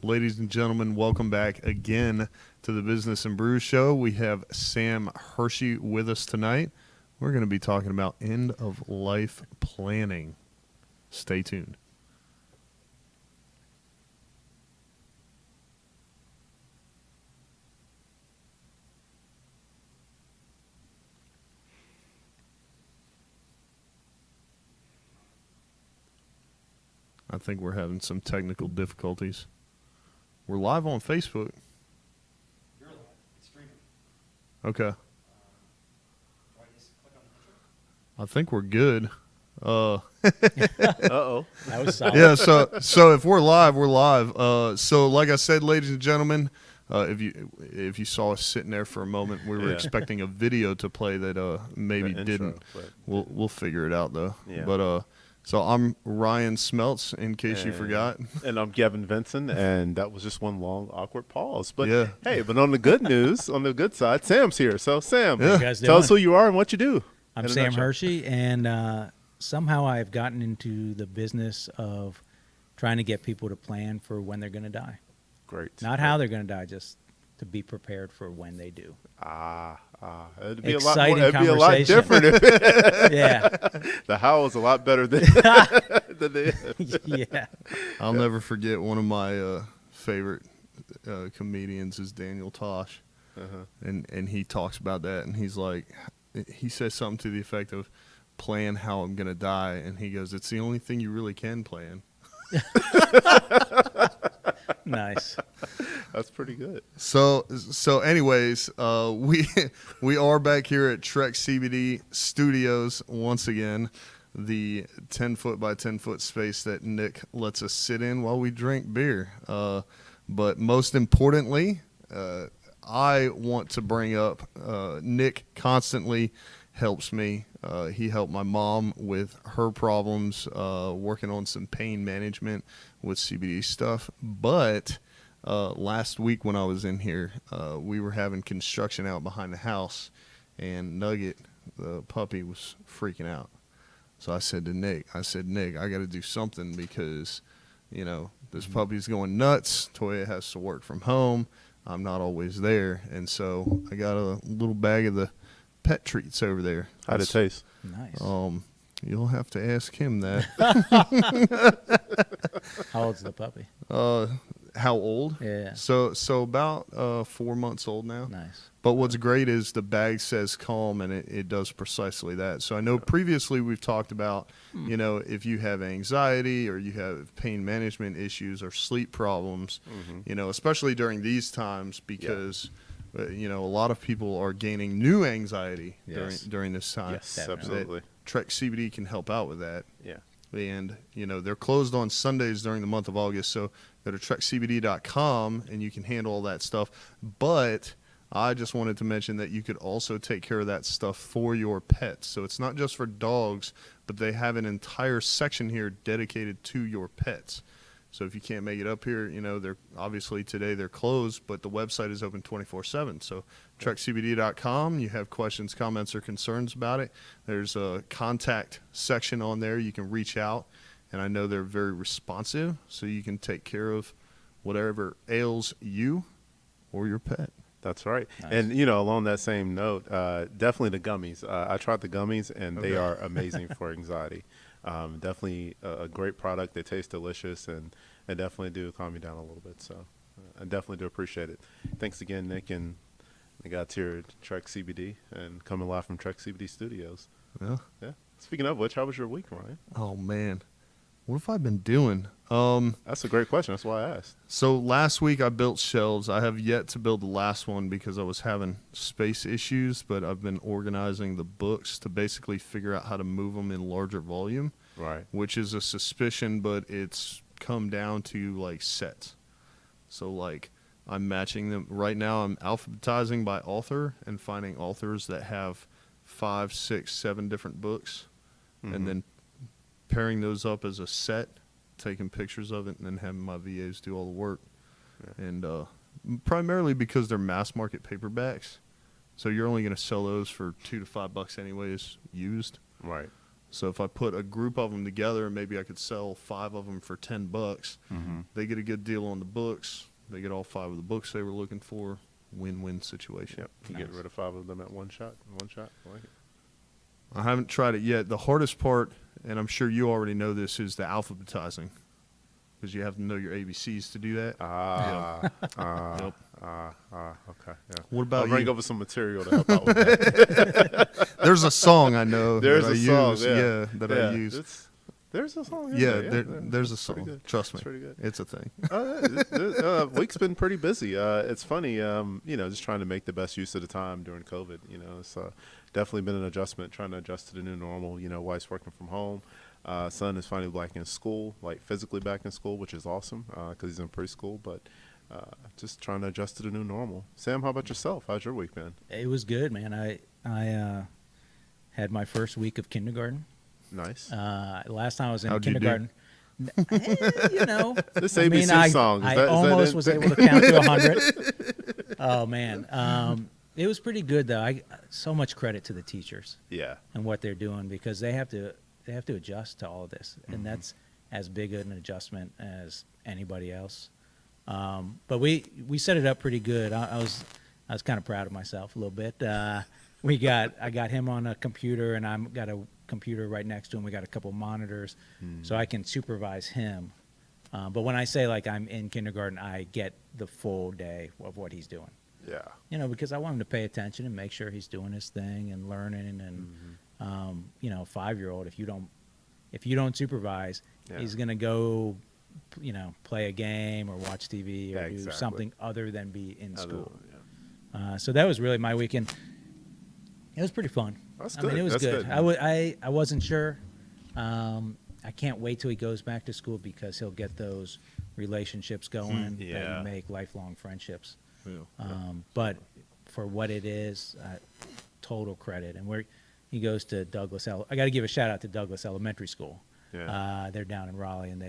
Ladies and gentlemen, welcome back again to the Business and Brews Show. We have Sam Hershey with us tonight. We're going to be talking about end-of-life planning. Stay tuned. I think we're having some technical difficulties. We're live on Facebook. You're live. It's streaming. Okay. Do I just click on the picture? I think we're good. Uh-oh. That was solid. Yeah, so if we're live, we're live. So like I said, ladies and gentlemen, if you saw us sitting there for a moment, we were expecting a video to play that maybe The intro, didn't. but We'll figure it out though. Yeah. But so I'm Ryan Smeltz, in case you forgot. And I'm Gavin Vincent, and that was just one long, awkward pause. But Yeah. hey, but on the good news, on the good side, Sam's here. So, Sam, Yeah. You guys tell us doing? who you are and what you do. I'm in a Sam nutshell. Hershey, and somehow I've gotten into the business of trying to get people to plan for when they're going to die. Great. Not how they're going to die, just to be prepared for when they do. It'd be Exciting a lot more. It'd be a lot conversation. different if Yeah. the how is a lot better than the Yeah. I'll never forget one of my favorite comedians is Daniel Tosh, and he talks about that, and he's like, he says something to the effect of, "Plan how I'm gonna die," and he goes, "It's the only thing you really can plan." Nice. That's pretty good. So anyways, we are back here at TREK CBD Studios once again, the 10-foot by 10-foot space that Nick lets us sit in while we drink beer. But most importantly, I want to bring up Nick constantly helps me. He helped my mom with her problems, working on some pain management with CBD stuff. But last week when I was in here, we were having construction out behind the house, and Nugget, the puppy, was freaking out. So I said to Nick, I got to do something because, you know, this puppy's going nuts. Toya has to work from home. I'm not always there. And so I got a little bag of the pet treats over there. How'd it taste? Nice. You'll have to ask him that. How old's the puppy? How old? Yeah. So about 4 months old now. Nice. But what's great is the bag says calm, and it does precisely that. So I know previously we've talked about, you know, if you have anxiety or you have pain management issues or sleep problems, you know, especially during these times because, you know, a lot of people are gaining new anxiety during this time. Yes, Definitely. absolutely. TREK CBD can help out with that. Yeah. And, you know, they're closed on Sundays during the month of August. So go to trekcbd.com and you can handle all that stuff. But I just wanted to mention that you could also take care of that stuff for your pets. So it's not just for dogs, but they have an entire section here dedicated to your pets. So if you can't make it up here, you know, they're obviously today they're closed, but the website is open 24/7. So trekcbd.com, you have questions, comments, or concerns about it. There's a contact section on there. You can reach out, and I know they're very responsive, so you can take care of whatever ails you or your pet. That's right. Nice. And, you know, along that same note, definitely the gummies. I tried the gummies, and they are amazing for anxiety. Definitely a great product. They taste delicious, and definitely do calm me down a little bit. So I definitely do appreciate it. Thanks again, Nick and the guys here at TREK CBD and coming live from TREK CBD Studios. Yeah. Yeah. Speaking of which, how was your week, Ryan? Oh, man. What have I been doing? That's a great question. That's why I asked. So last week I built shelves. I have yet to build the last one because I was having space issues, but I've been organizing the books to basically figure out how to move them in larger volume, Right. which is a suspicion, but it's come down to like sets. So like I'm matching them. Right now I'm alphabetizing by author and finding authors that have 5, 6, 7 different books, and then pairing those up as a set, taking pictures of it, and then having my VAs do all the work. Yeah. And primarily because they're mass market paperbacks, so you're only going to sell those for $2 to $5 anyways, used. Right. So if I put a group of them together, maybe I could sell 5 of them for $10. Mm-hmm. They get a good deal on the books. They get all 5 of the books they were looking for. Win-win situation. Yep. You get rid of 5 of them at one shot. One shot. I like it. I haven't tried it yet. The hardest part, and I'm sure you already know this, is the alphabetizing, because you have to know your ABCs to do that. Yep. Okay. Yeah. What about I'll bring you? over some material to help out with that. There's a song I know There's that a I song, use. yeah. That Yeah, I use. there's a song. isn't Yeah, there? there's a It's pretty song. good. Trust me. It's pretty good. It's a thing. Week's been pretty busy. It's funny, just trying to make the best use of the time during COVID. It's definitely been an adjustment, trying to adjust to the new normal. Wife's working from home. Son is finally back in school, like physically back in school, which is awesome because he's in preschool. But just trying to adjust to the new normal. Sam, how about yourself? How's your week been? It was good, man. I had my first week of kindergarten. Nice. Last time I was in How'd you do? kindergarten, This ABC song. I Is that almost it? was able to count to 100. Oh man, it was pretty good though. So much credit to the teachers Yeah. and what they're doing, because they have to adjust to all of this, and that's as big an adjustment as anybody else. But we set it up pretty good. I was kind of proud of myself a little bit. I got him on a computer, and I've got a computer right next to him. We got a couple monitors, so I can supervise him. But when I say like I'm in kindergarten, I get the full day of what he's doing. Yeah. Because I want him to pay attention and make sure he's doing his thing and learning. And a 5-year-old, if you don't supervise, Yeah. he's gonna go, play a game or watch TV or Yeah, do exactly. something other than be in school. Yeah. So that was really my weekend. It was pretty fun. That's I mean, good. it was That's good. good. I wasn't sure. I can't wait till he goes back to school, because he'll get those relationships going Yeah. that make lifelong friendships. Yeah. But for what it is, total credit. And he goes to Douglas. I got to give a shout out to Douglas Elementary School. Yeah. They're down in Raleigh, and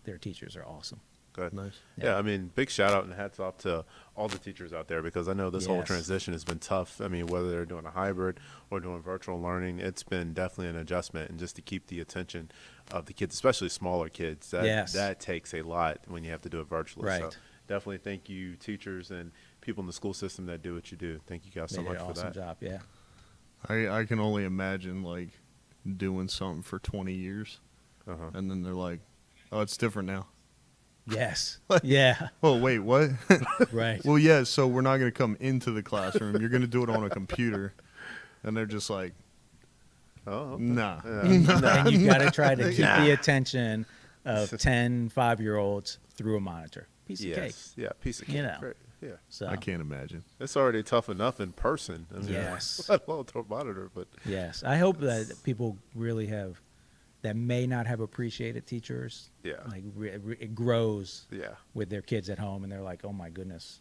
their teachers are awesome. Good. Nice. Yeah, I mean, big shout out and hats off to all the teachers out there, because I know this whole Yes. transition has been tough. I mean, whether they're doing a hybrid or doing virtual learning, it's been definitely an adjustment. And just to keep the attention of the kids, especially smaller kids, that takes a lot when you have to do it virtually. Right. So definitely thank you, teachers and people in the school system that do what you do. Thank you guys so They much did an for awesome that. job. Yeah. I can only imagine like doing something for 20 years, Uh-huh. and then they're like, "Oh, it's different now." Yes. Yeah. Oh, wait, what? Right. Well, yeah. So we're not going to come into the classroom. You're going to do it on a computer, and they're just like, Oh, okay. "Nah." And you got to try to keep the attention of 10 5-year-olds through a monitor. Piece of cake. Yes. Yeah, piece of cake. Great. Yeah. So I can't imagine. It's already tough enough in person. I mean, Yes. let alone through a monitor, but yes, I hope that people really that may not have appreciated teachers. Yeah. Like it grows yeah. with their kids at home, and they're like, "Oh my goodness,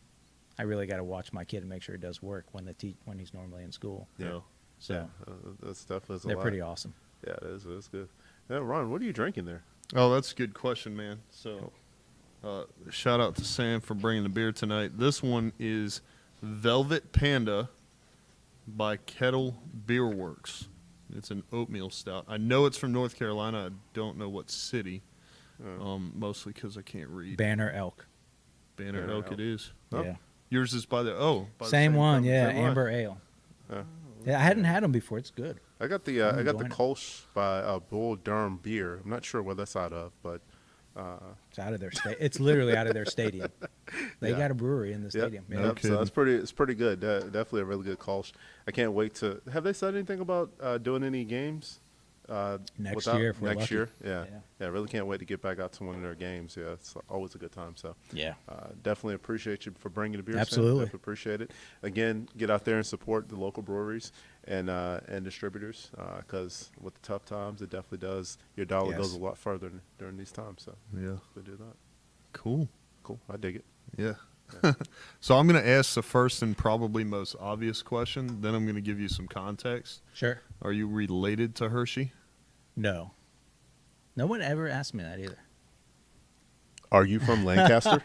I really got to watch my kid and make sure it does work when he's normally in school." Yeah. So Yeah, that stuff is a they're lot. pretty awesome. Yeah, it is. It's good. Yeah, Ron, what are you drinking there? Oh, that's a good question, man. So, shout out to Sam for bringing the beer tonight. This one is Velvet Panda by Kettle Beer Works. It's an oatmeal stout. I know it's from North Carolina. I don't know what city. Mostly because I can't read. Banner Elk. Banner Banner Elk Elk. it is. Oh. Yeah. Yours is by the Same one. company. Yeah. Same one. Amber Ale. Yeah. Yeah, I hadn't had them before. It's good. I got the I'm I got the enjoying it. Kolsch by Bull Durham Beer. I'm not sure where that's out of, but It's out of their It's literally out of their stadium. They Yeah. got a brewery in the yep, stadium. No Yeah. yep, kidding. so it's pretty good. Definitely a really good Kolsch. I can't wait to. Have they said anything about doing any games? Next year, if we're next lucky. year, yeah. Yeah. I really can't wait to get back out to one of their games. Yeah, it's always a good time. So Yeah. definitely appreciate you for bringing the beer. Sam. Absolutely. Definitely appreciate it. Again, get out there and support the local breweries and distributors, because with the tough times, it definitely does. Your dollar Yes. goes a lot further during these times. So Yeah. we do that. Cool. Cool. I dig it. Yeah. So I'm going to ask the first and probably most obvious question. Then I'm going to give you some context. Sure. Are you related to Hershey? No. No one ever asked me that either. Are you from Lancaster?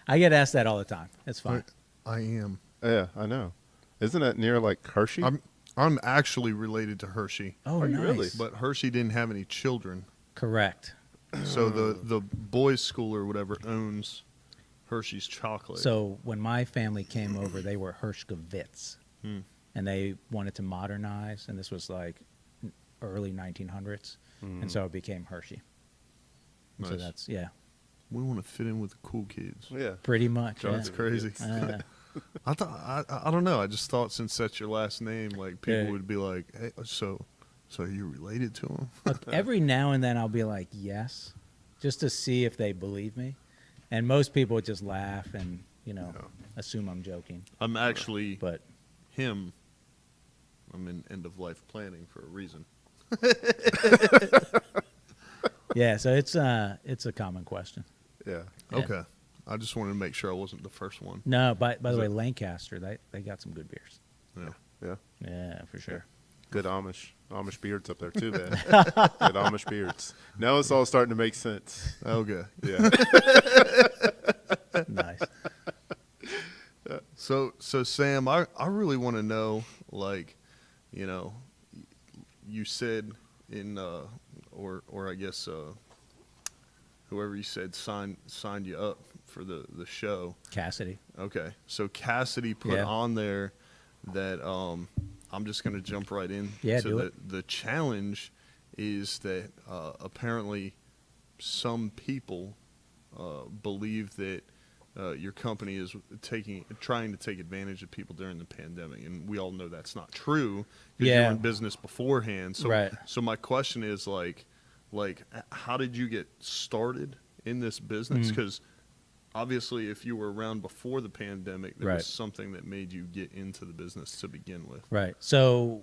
I get asked that all the time. It's fine. I am. Yeah, I know. Isn't that near like Hershey? I'm actually related to Hershey, Oh, Are you nice. really? but Hershey didn't have any children. Correct. So the boys' school or whatever owns Hershey's chocolate. So when my family came over, they were Hershkovitz, Hmm. and they wanted to modernize, and this was like early 1900s, and so it became Hershey. And So Nice. that's yeah, We want to fit in with the cool kids. Yeah. pretty much. That's Yeah. crazy. I thought I don't know. I just thought since that's your last name, like people Yeah. would be like, "Hey, so are you related to him?" Look, every now and then I'll be like, yes, just to see if they believe me, and most people just laugh and assume I'm joking. I'm actually But him. I'm in end of life planning for a reason. yeah, so it's a common question. Yeah. Yeah. Okay. I just wanted to make sure I wasn't the first one. No, by the Is way, it- Lancaster, they got some good beers. Yeah. Yeah. Yeah, for sure. Good Amish beards up there too, man. Good Amish beards. Now it's all starting to make sense. Okay. Yeah. Nice. So Sam, I really want to know, like, you said in or I guess whoever you said signed you up for the show. Cassidy. Okay. So Cassidy put Yeah. on there that I'm just going to jump right in. Yeah, to do it. The challenge is that apparently some people believe that your company is trying to take advantage of people during the pandemic, and we all know that's not true because Yeah. you were in business beforehand. So, Right. so my question is like, how did you get started in this business? Mm. Because obviously, if you were around before the pandemic, there Right. was something that made you get into the business to begin with. Right. So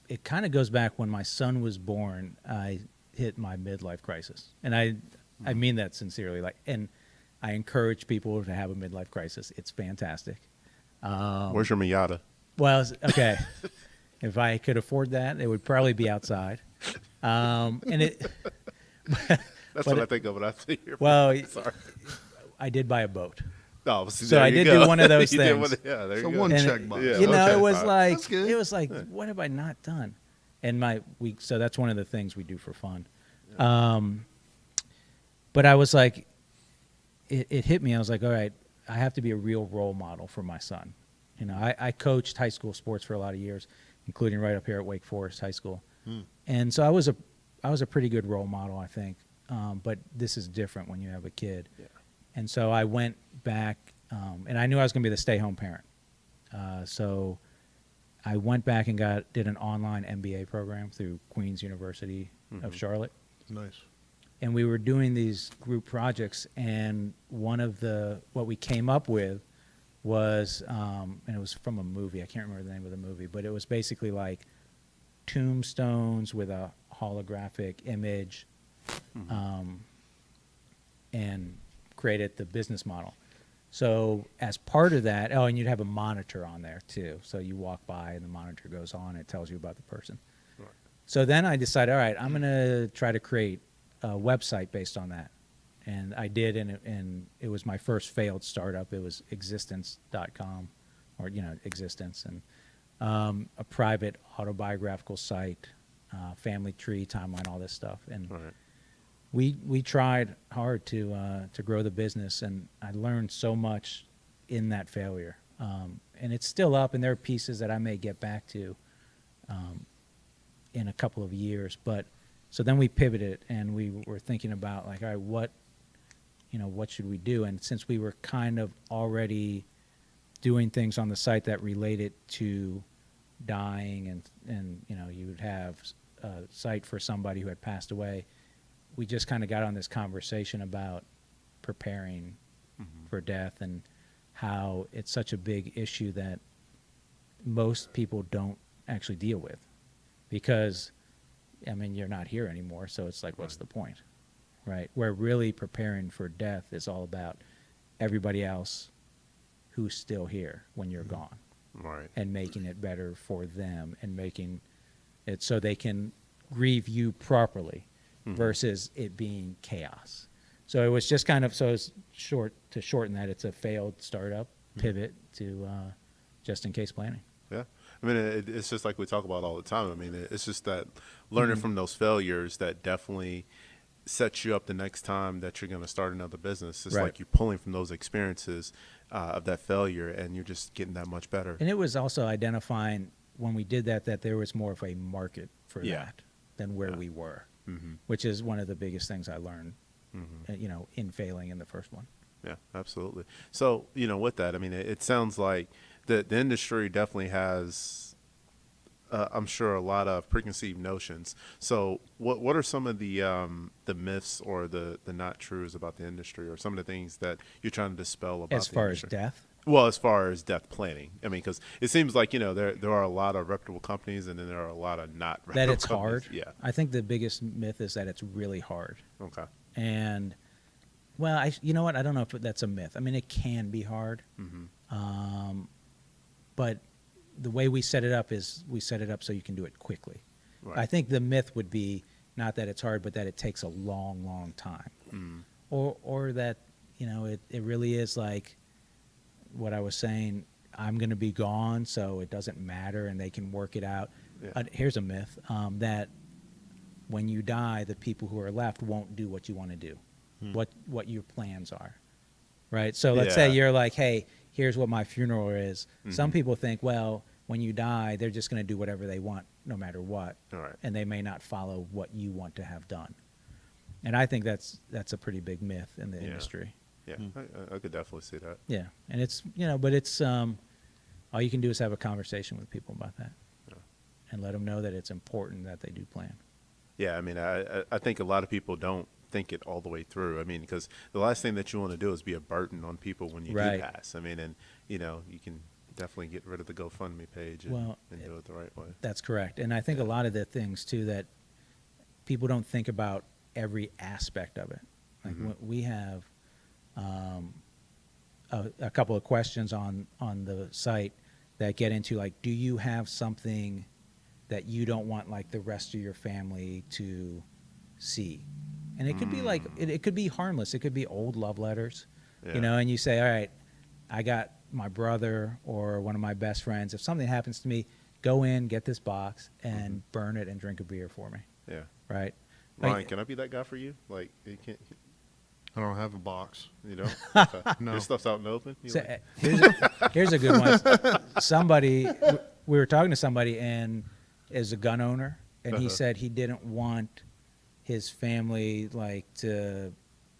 it kind of goes back when my son was born. I hit my midlife crisis, and I mean that sincerely. And I encourage people to have a midlife crisis. It's fantastic. Where's your Miata? Well, okay. If I could afford that, it would probably be outside. And it. That's But what I it- think of when I see your. Well, Sorry. I did buy a boat. No, So I did do one of those You did things. yeah, there So you go. one And check it- box. Yeah, you know, okay, it was fine. like That's good. it was like, what have I not done? And so that's one of the things we do for fun. But I was like, it hit me. I was like, all right, I have to be a real role model for my son. I coached high school sports for a lot of years, including right up here at Wake Forest High School, and so I was a pretty good role model, I think. But this is different when you have a kid, and so I went back, and I knew I was going to be the stay-home parent. So I went back and did an online MBA program through Queen's University of Charlotte. Nice. And we were doing these group projects, and one of what we came up with was, and it was from a movie. I can't remember the name of the movie, but it was basically like tombstones with a holographic image, and created the business model. So as part of that, and you'd have a monitor on there too. So you walk by and the monitor goes on, it tells you about the person. Right. So then I decided, all right, I'm going to try to create a website based on that. And I did, and it was my first failed startup. It was existence.com, or, existence, and a private autobiographical site, family tree, timeline, all this stuff. And All right. we tried hard to grow the business, and I learned so much in that failure. And it's still up, and there are pieces that I may get back to in a couple of years. But so then we pivoted, and we were thinking about like, all right, what should we do? And since we were kind of already doing things on the site that related to dying, and you would have a site for somebody who had passed away, we just kind of got on this conversation about preparing for death and how it's such a big issue that most people don't actually deal with, because you're not here anymore, so it's like, what's the point, right? Where really preparing for death is all about everybody else who's still here when you're gone, Right. and making it better for them, and making it so they can grieve you properly versus it being chaos. So it was just kind of, so it's shorten that, it's a failed startup pivot to just in case planning. Yeah. I mean, it's just like we talk about all the time. I mean, it's just that learning from those failures that definitely sets you up the next time that you're going to start another business. It's Right. like you're pulling from those experiences of that failure, and you're just getting that much better. And it was also identifying when we did that there was more of a market for Yeah. that than where we were, Mm-hmm. which is one of the biggest things I learned, in failing in the first one. Yeah, absolutely. So, with that, I mean, it sounds like the industry definitely has, I'm sure, a lot of preconceived notions. So what are some of the myths or the not truths about the industry, or some of the things that you're trying to dispel about As the far industry? as death, Well, as far as death planning, I mean, because it seems like, there are a lot of reputable companies, and then there are a lot of not reputable that it's companies. hard. Yeah. I think the biggest myth is that it's really hard. Okay. And, well, you know what? I don't know if that's a myth. I mean, it can be hard. Mm-hmm. But the way we set it up is we set it up so you can do it quickly. Right. I think the myth would be not that it's hard, but that it takes a long, long time. Mm. Or that, it really is like what I was saying, I'm going to be gone, so it doesn't matter, and they can work it out. Yeah. Here's a myth, that when you die, the people who are left won't do what you want to do, what your plans are, right? So let's say Yeah. you're like, hey, here's what my funeral is. Mm-hmm. Some people think, well, when you die, they're just going to do whatever they want, no matter what, All right. and they may not follow what you want to have done. And I think that's a pretty big myth in the Yeah. industry. Yeah, I could definitely see that. Yeah, and it's but it's all you can do is have a conversation with people about that, Yeah. and let them know that it's important that they do plan. Yeah, I mean, I think a lot of people don't think it all the way through. I mean, because the last thing that you want to do is be a burden on people when you Right. do pass. I mean, and you can definitely get rid of the GoFundMe page and, Well, and do it the right way. That's correct, and I think a lot of the things too that people don't think about every aspect of it. Like we have a couple of questions on the site that get into like, do you have something that you don't want like the rest of your family to see? And it could be like it could be harmless. It could be old love letters, Yeah. and you say, all right, I got my brother or one of my best friends. If something happens to me, go in, get this box, and burn it and drink a beer for me, Yeah. right? Ryan, Like, can I be that guy for you? Like, you can't, I don't have a box. you know? Okay. No. Your stuff's out in the open? You so, like- here's a good one. Somebody, we were talking to somebody, and is a gun owner, and he said he didn't want his family like to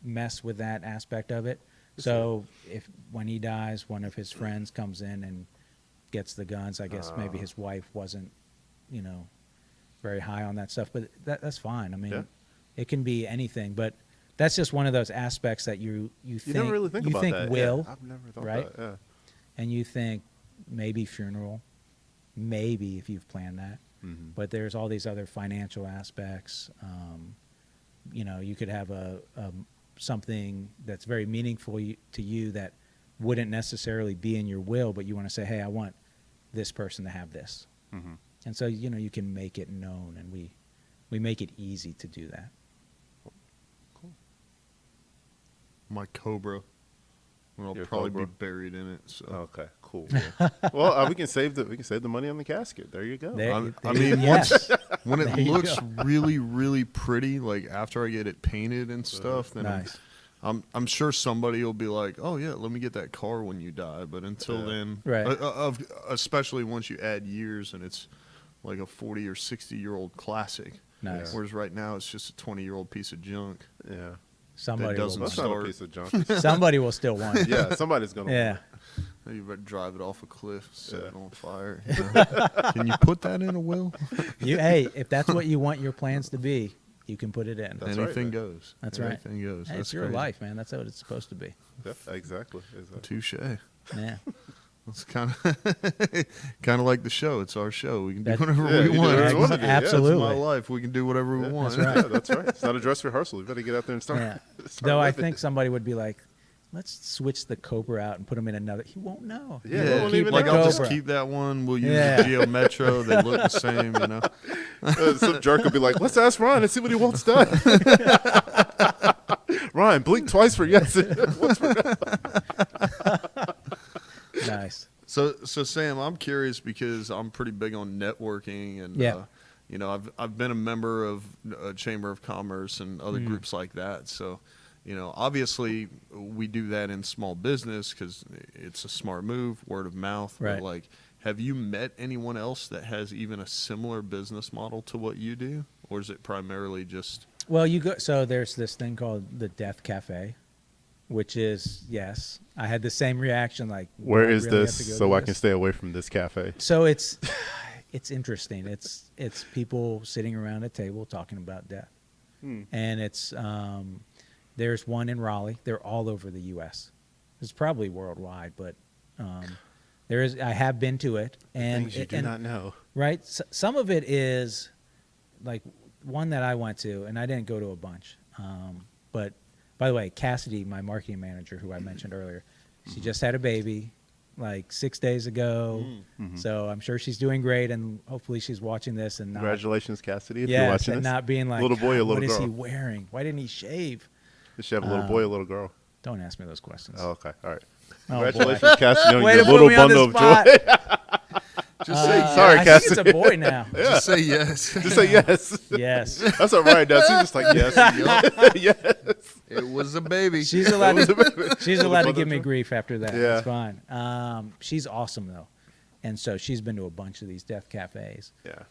mess with that aspect of it. So if when he dies, one of his friends comes in and gets the guns. I guess maybe his wife wasn't, very high on that stuff, but that's fine. I mean, Yeah. it can be anything, but that's just one of those aspects that you You think never really think you about think that. will, Yeah, I've never thought right? that. Yeah. and you think maybe funeral, maybe if you've planned that. Mhm. But there's all these other financial aspects. You could have something that's very meaningful to you that wouldn't necessarily be in your will, but you want to say, hey, I want this person to have this. Mhm. And so, you can make it known, and we make it easy to do that. My Cobra. Well, I'll Your probably Cobra? be buried in it. So. Okay, cool. Yeah. Well, we can save the money on the casket. There you go. There- I mean, yes. When it There you looks go. really, really pretty, like after I get it painted and stuff, then Nice. I'm sure somebody will be like, "Oh yeah, let me get that car when you die." But until then, Right. Especially once you add years and it's like a 40 or 60-year-old classic. Nice. Whereas right now it's just a 20-year-old piece of junk. Yeah. Somebody doesn't will That's want not a Start. piece of junk. it. Somebody will still want it. Yeah, somebody's gonna. Yeah. You better drive it off a cliff, set Yeah. it on fire. Can you put that in a will? Hey, if that's what you want your plans to be, you can put it in. That's right, Anything man. goes. That's right. Anything goes. Hey, That's it's your crazy. life, man. That's what it's supposed to be. Yeah, exactly. Touche. Yeah. It's kind of like the show. It's our show. We can do That- whatever Yeah, you we can do want. whatever you want to It's do. my Absolutely. life. We can do whatever we want. That's right. Yeah, that's right. It's not a dress rehearsal. You better get out there and start. Yeah. start Though I living. think somebody would be like, let's switch the Cobra out and put him in another. He won't know. Yeah, Yeah, they won't keep even like the know. I'll just Cobra. keep that one. We'll use Yeah. the Geo Metro. They look the same, you know. Some jerk will be like, let's ask Ryan and see what he wants done. Ryan, blink twice for yes. Once for no. Nice. So Sam, I'm curious because I'm pretty big on networking, and Yeah. you know, I've been a member of a Chamber of Commerce and other groups like that. So, you know, obviously we do that in small business because it's a smart move, word of mouth. Right. But like, have you met anyone else that has even a similar business model to what you do, or is it primarily just? Well, so there's this thing called the Death Cafe, which is, yes, I had the same reaction. Like, Where do I is really have this to go so to I can this? stay away from this cafe? So it's interesting. It's people sitting around a table talking about death, and it's there's one in Raleigh. They're all over the U.S. It's probably worldwide, but there is. I have been to it, and Things you do not know. right. Some of it is like one that I went to, and I didn't go to a bunch. But by the way, Cassidy, my marketing manager, who I mentioned earlier, she just had a baby like 6 days ago. So I'm sure she's doing great, and hopefully she's watching this and not. Congratulations, Cassidy, if you're Yes, watching and this. not being like, little boy or little what is he girl? wearing? Why didn't he shave? Does she have a little boy or little girl? Don't ask me those questions. Oh, okay. All right. Oh, boy. Congratulations, Cassidy, on Way your to put little me on the bundle of spot. joy. Just say sorry, I Cassidy. think it's a boy now. Just say yes. Just say yes. Yes. That's what Ryan does. He's just like, yes. Yes. It was a baby. She's allowed to, she's allowed to bundle give me joy? grief after that. Yeah. It's fine. She's awesome, though. And so she's been to a bunch of these death cafes. Yeah.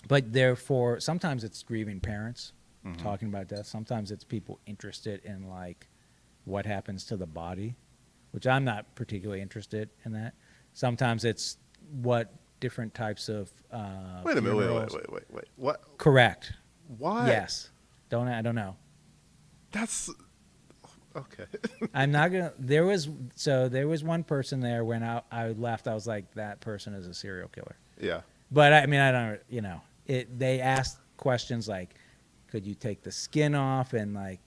But therefore, sometimes it's grieving parents talking about death. Sometimes it's people interested in, like, what happens to the body, which I'm not particularly interested in that. Sometimes it's what different types of Wait a minute. funerals- Wait. What? Correct. Why? Yes. I don't know. That's okay. I'm not gonna. There was one person there when I left. I was like, that person is a serial killer. Yeah. But I mean, I don't. You know, they asked questions like, could you take the skin off and like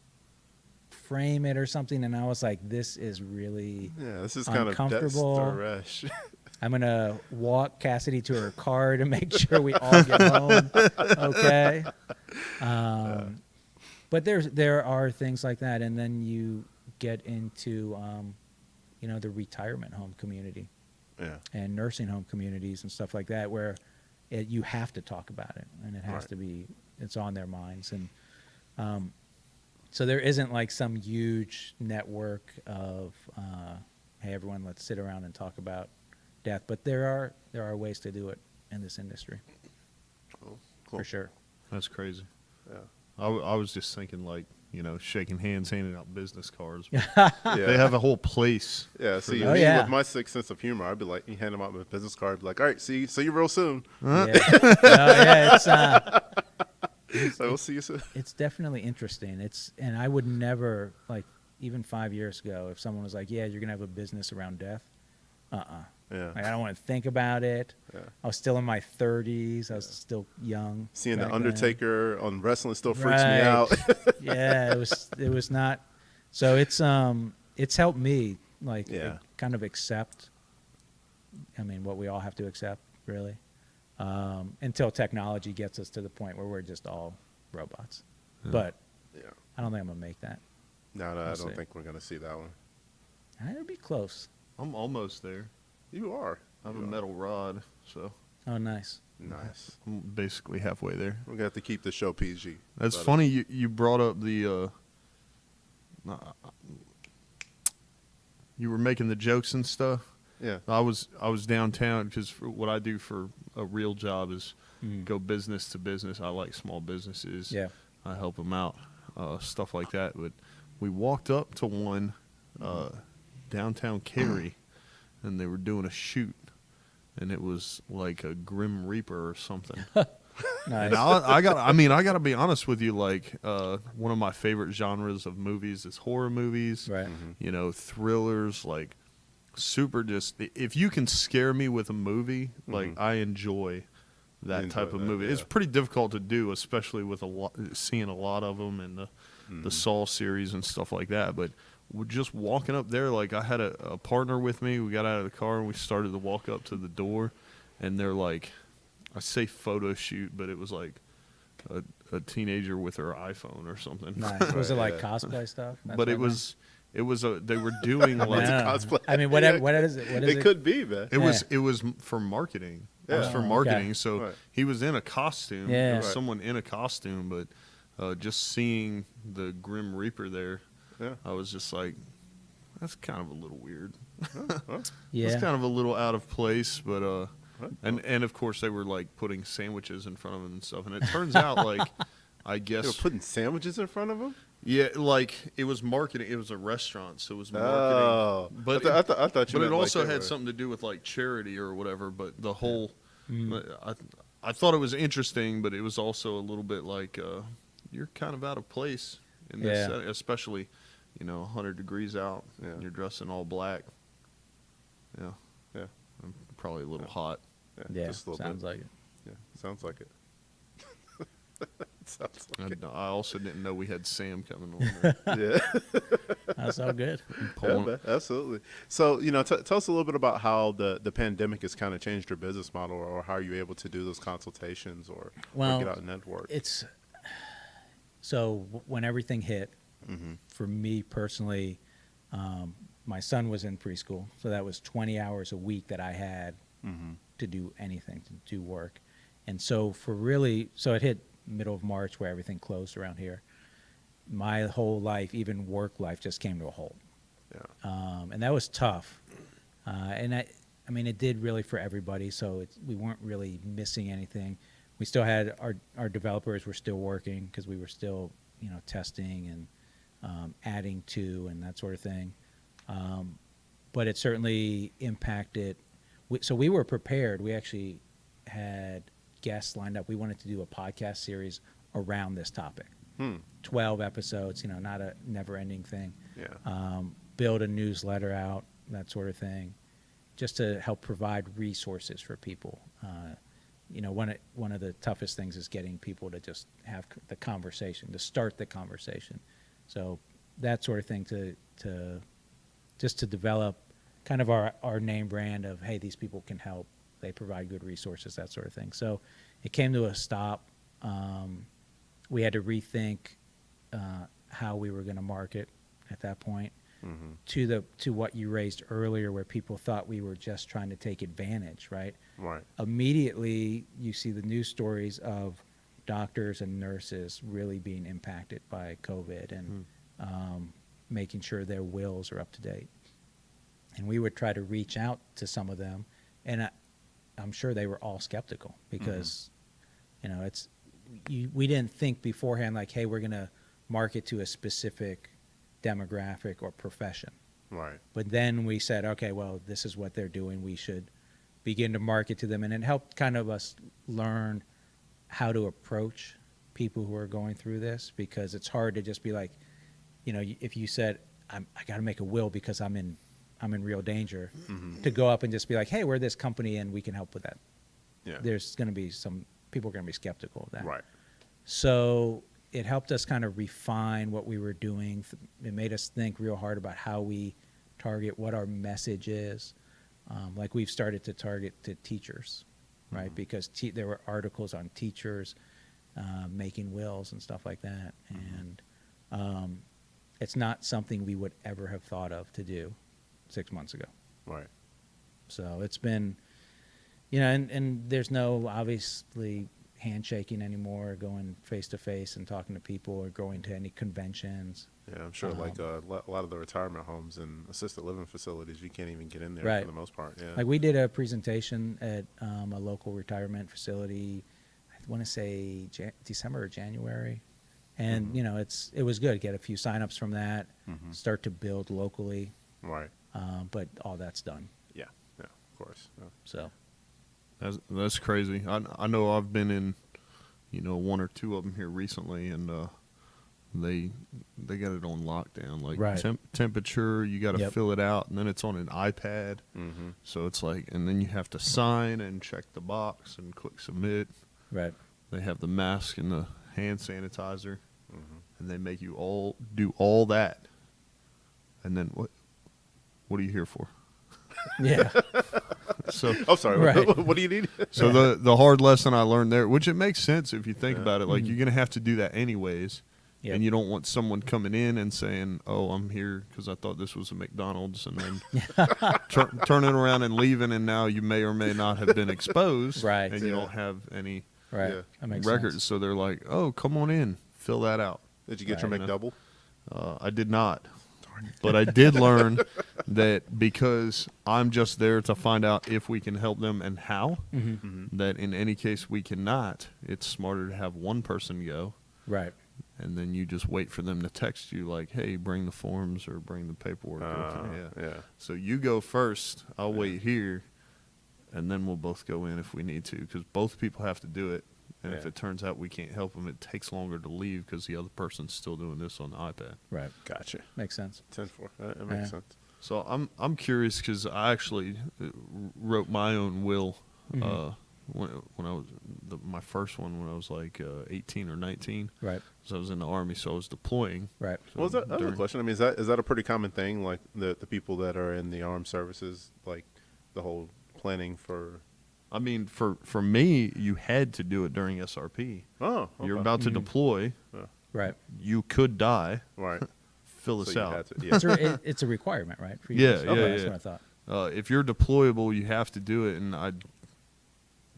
frame it or something? And I was like, this is really Yeah. This is kind of uncomfortable. Death I'm gonna walk Cassidy to her car to make sure we all get home. Okay. But there are things like that, and then you get into the retirement home community Yeah. and nursing home communities and stuff like that, where you have to talk about it, and it has Right. to be, it's on their minds, and so there isn't like some huge network of hey, everyone, let's sit around and talk about death, but there are ways to do it in this industry. Cool. For sure. That's crazy. Yeah. I was just thinking, like, you know, shaking hands, handing out business cards. Yeah. They have a whole place. Yeah, see, Oh, me yeah. with my sick sense of humor, I'd be like, you hand them out my business card, be like, all right, see you real soon. Yeah. It's So we'll see you soon. it's definitely interesting. And I would never, like, even 5 years ago, if someone was like, yeah, you're gonna have a business around death, Yeah. like, I don't want to think about it. Yeah. I was still in my 30s. I was still young. Seeing back the then. Undertaker on wrestling still freaks me Right. out. Yeah, it was not. So it's helped me, like, Yeah. kind of accept. I mean, what we all have to accept, really, until technology gets us to the point where we're just all robots. But Yeah. I don't think I'm gonna make that. No, I We'll don't see. think we're gonna see that one. I'd be close. I'm almost there. You are. I have a You are. metal rod, so Oh, nice. Nice. I'm basically halfway there. We're gonna have to keep the show PG. That's But, funny you brought up the you were making the jokes and stuff. Yeah. I was downtown because what I do for a real job is go business to business. I like small businesses. Yeah. I help them out, stuff like that. But we walked up to one downtown Cary, and they were doing a shoot, and it was like a Grim Reaper or something. Nice. And I got to be honest with you. Like, one of my favorite genres of movies is horror movies. Right. You know, thrillers. Like, super. Just if you can scare me with a movie, like I enjoy that enjoy type of that, movie. yeah. It's pretty difficult to do, especially with seeing a lot of them and the Saw series and stuff like that. But we're just walking up there. Like, I had a partner with me. We got out of the car and we started to walk up to the door, and they're like, I say photo shoot, but it was like a teenager with her iPhone or something. Nice. Was it like Yeah. cosplay stuff? That's But what it I meant? was It was they were doing like It's a No. cosplay. I mean, what is it? What is It could be, man. it was for marketing. It was Yeah. for Oh, okay. marketing. So Right. he was in a costume. Yeah. There was Right. someone in a costume, but just seeing the Grim Reaper there, Yeah. I was just like, that's kind of a little weird. Huh? Yeah. It's kind of a little out of place, but Right. and of course they were like putting sandwiches in front of him and stuff. And it turns out like I They were guess putting sandwiches in front of him. yeah, like it was marketing. It was a restaurant, so it was marketing. Oh, But I thought you. But it meant like also they had were- something to do with like charity or whatever. But the whole, Mm. I thought it was interesting, but it was also a little bit like you're kind of out of place in this, Yeah. setting, especially 100 degrees out Yeah. and you're dressed in all black. Yeah, Yeah. I'm probably a little hot. Yeah, just a little sounds bit. like it. Yeah, sounds like it. Sounds like it. I also didn't know we had Sam coming on. There. Yeah. That's all good. Yeah, Pulling- man, absolutely. So, tell us a little bit about how the pandemic has kind of changed your business model, or how are you able to do those consultations or Well, get out and network? It's so when everything hit, Mhm. for me personally, my son was in preschool, so that was 20 hours a week that I had Mhm. to do anything, to do work. And so so it hit middle of March where everything closed around here. My whole life, even work life, just came to a halt. Yeah. And that was tough. And I mean, it did really for everybody. So we weren't really missing anything. We still had our developers were still working because we were still, testing and adding to and that sort of thing. But it certainly impacted. So we were prepared. We actually had guests lined up. We wanted to do a podcast series around this topic. 12 episodes, not a never-ending thing. Yeah. Build a newsletter out, that sort of thing, just to help provide resources for people. One of the toughest things is getting people to just have the conversation, to start the conversation. So that sort of thing to develop kind of our name brand of, hey, these people can help. They provide good resources, that sort of thing. So it came to a stop. We had to rethink how we were going to market at that point. Mhm. To what you raised earlier, where people thought we were just trying to take advantage, right? Right. Immediately, you see the news stories of doctors and nurses really being impacted by COVID and making sure their wills are up to date. And we would try to reach out to some of them, and I'm sure they were all skeptical because, we didn't think beforehand like, hey, we're going to market to a specific demographic or profession. Right. But then we said, okay, well, this is what they're doing. We should begin to market to them. And it helped kind of us learn how to approach people who are going through this, because it's hard to just be like, if you said, I got to make a will because I'm in real danger, to go up and just be like, hey, we're this company and we can help with that. Yeah. There's going to be some people are going to be skeptical of that. Right. So it helped us kind of refine what we were doing. It made us think real hard about how we target, what our message is. Like we've started to target to teachers, right? Because there were articles on teachers making wills and stuff like that. And it's not something we would ever have thought of to do 6 months ago. Right. So it's been, and there's no obviously handshaking anymore, going face to face and talking to people, or going to any conventions. Yeah, I'm sure like a lot of the retirement homes and assisted living facilities, you can't even get in there Right. for the most part. Yeah. Like we did a presentation at a local retirement facility, I want to say December or January. And, it was good. Get a few signups from that, start to build locally. Right. But all that's done. Yeah. Yeah. Of course. Yeah. So, That's crazy. I know I've been in, one or two of them here recently, and they got it on lockdown. Like Right. temperature, you got to Yep. fill it out, and then it's on an iPad. Mm-hmm. So it's like, and then you have to sign and check the box and click submit. right. They have the mask and the hand sanitizer, Mm-hmm. and they make you all do all that. And then what are you here for? Yeah. So I'm sorry. Right. What do you need? So the hard lesson I learned there, which it makes sense if you think about it, like you're going to have to do that anyways. Yep. And you don't want someone coming in and saying, "Oh, I'm here because I thought this was a McDonald's," and then turning around and leaving, and now you may or may not have been exposed, Right. And you don't have any Right. Yeah. That makes records. sense. So they're like, "Oh, come on in, fill that out." Did you get Right. your McDouble? I did not, but I did learn that because I'm just there to find out if we can help them and how. Mm-hmm. That in any case we cannot, it's smarter to have one person go. Right. And then you just wait for them to text you like, "Hey, bring the forms or bring the paperwork." Yeah. So you go first. I'll wait here, and then we'll both go in if we need to, because both people have to do it. And if Yeah. it turns out we can't help them, it takes longer to leave because the other person's still doing this on the iPad. Right. Gotcha. Makes sense. 10-4. That makes Yeah. sense. So I'm curious because I actually wrote my own will when I was my first one when I was like 18 or 19. Right. So I was in the Army, so I was deploying. Right. So Well, that was a during- question. I mean, is that a pretty common thing? Like the people that are in the armed services, like the whole planning for. I mean, for me, you had to do it during SRP. Oh, okay. You're about to deploy. Right. You could die. Right. Fill So this you out. had to, yeah. It's a requirement, right? For Yeah, guys? yeah, Okay, that's yeah. what I thought. If you're deployable, you have to do it, and I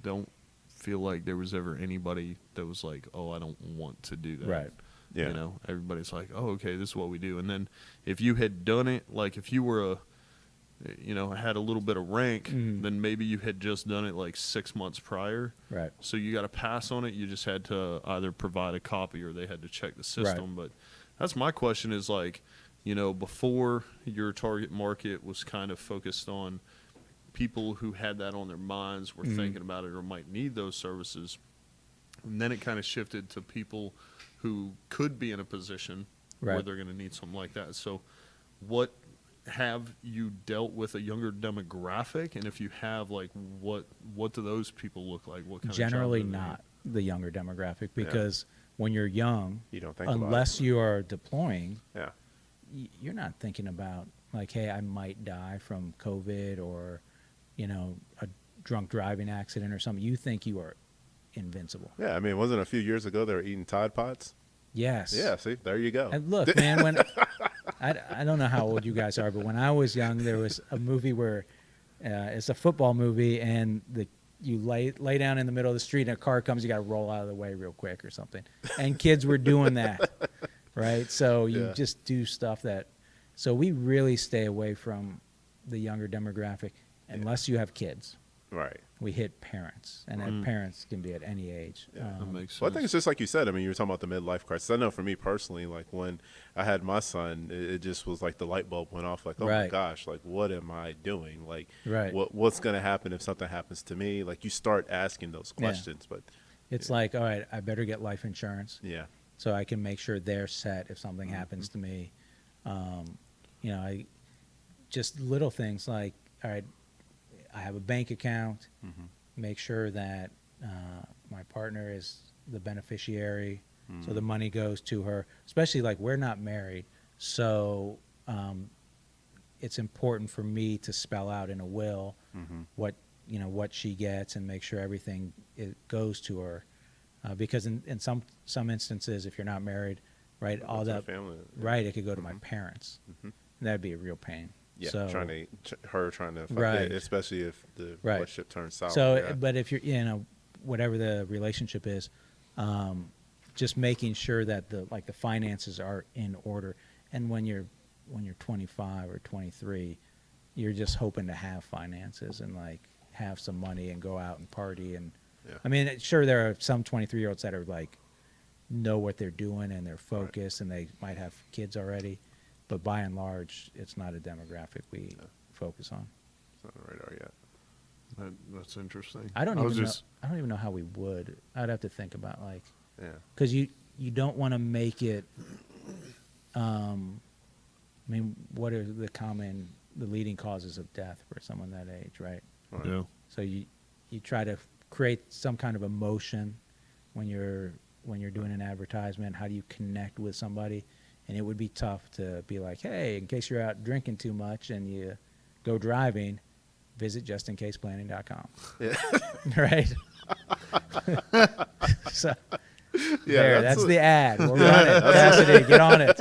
don't feel like there was ever anybody that was like, "Oh, I don't want to do that." Right. Yeah. You know, everybody's like, "Oh, okay, this is what we do." And then if you had done it, like if you were had a little bit of rank, then maybe you had just done it like 6 months prior. Right. So you got to pass on it. You just had to either provide a copy or they had to check the system. But that's my question is like, before your target market was kind of focused on people who had that on their minds, were thinking about it or might need those services. And then it kind of shifted to people who could be in a position where Right. they're going to need something like that. So what have you dealt with a younger demographic? And if you have, like, what do those people look like? What kind Generally of jobs do they not the younger demographic because when you're young, You don't think about it. unless you are deploying, Yeah. you're not thinking about like, hey, I might die from COVID or, a drunk driving accident or something. You think you are invincible. Yeah. I mean, wasn't it a few years ago they were eating Tide Pods? Yes. Yeah. See, there you go. And look, man, when I don't know how old you guys are, but when I was young, there was a movie where it's a football movie, and you lay down in the middle of the street, and a car comes, you got to roll out of the way real quick or something. And kids were doing that, right? So you Yeah. just do stuff that. So we really stay away from the younger demographic unless you have kids. Right. We hit parents, and that parents can be at any age. Yeah. That makes sense. Well, I think it's just like you said. I mean, you were talking about the midlife crisis. I know for me personally, like when I had my son, it just was like the light bulb went off. Like, oh my Right. gosh, like what am I doing? Like, Right. what's going to happen if something happens to me? Like, you start asking those Yeah. questions. But It's like, all right, I better get life insurance. yeah, So I can make sure they're set if something happens to me. I just little things like, all right, I have a bank account. Make sure that my partner is the beneficiary, so the money goes to her. Especially like we're not married, so it's important for me to spell out in a will what she gets and make sure everything goes to her. Because in some instances, if you're not married, right, all to the that family. right, it could go to my parents. And that'd be a real pain. Yeah, So, trying to fight Right. it, especially if the Right. relationship turns sour. So, yeah. but if you're, whatever the relationship is, just making sure that the finances are in order. And when you're 25 or 23, you're just hoping to have finances and like have some money and go out and party. And Yeah. I mean, sure, there are some 23-year-olds that are like know what they're doing and they're focused and they might have kids already. But by and large, it's not a demographic we focus on. It's not on the radar yet. That's interesting. I don't was even just, know. I don't even know how we would. I'd have to think about Yeah. because you don't want to make it. I mean, what are the leading causes of death for someone that age, right? Right. Yeah. So you try to create some kind of emotion when you're doing an advertisement. How do you connect with somebody? And it would be tough to be like, hey, in case you're out drinking too much and you go driving, visit justincaseplanning.com. Yeah. Right? So There, that's the ad. We'll run it. Cassidy, get on it.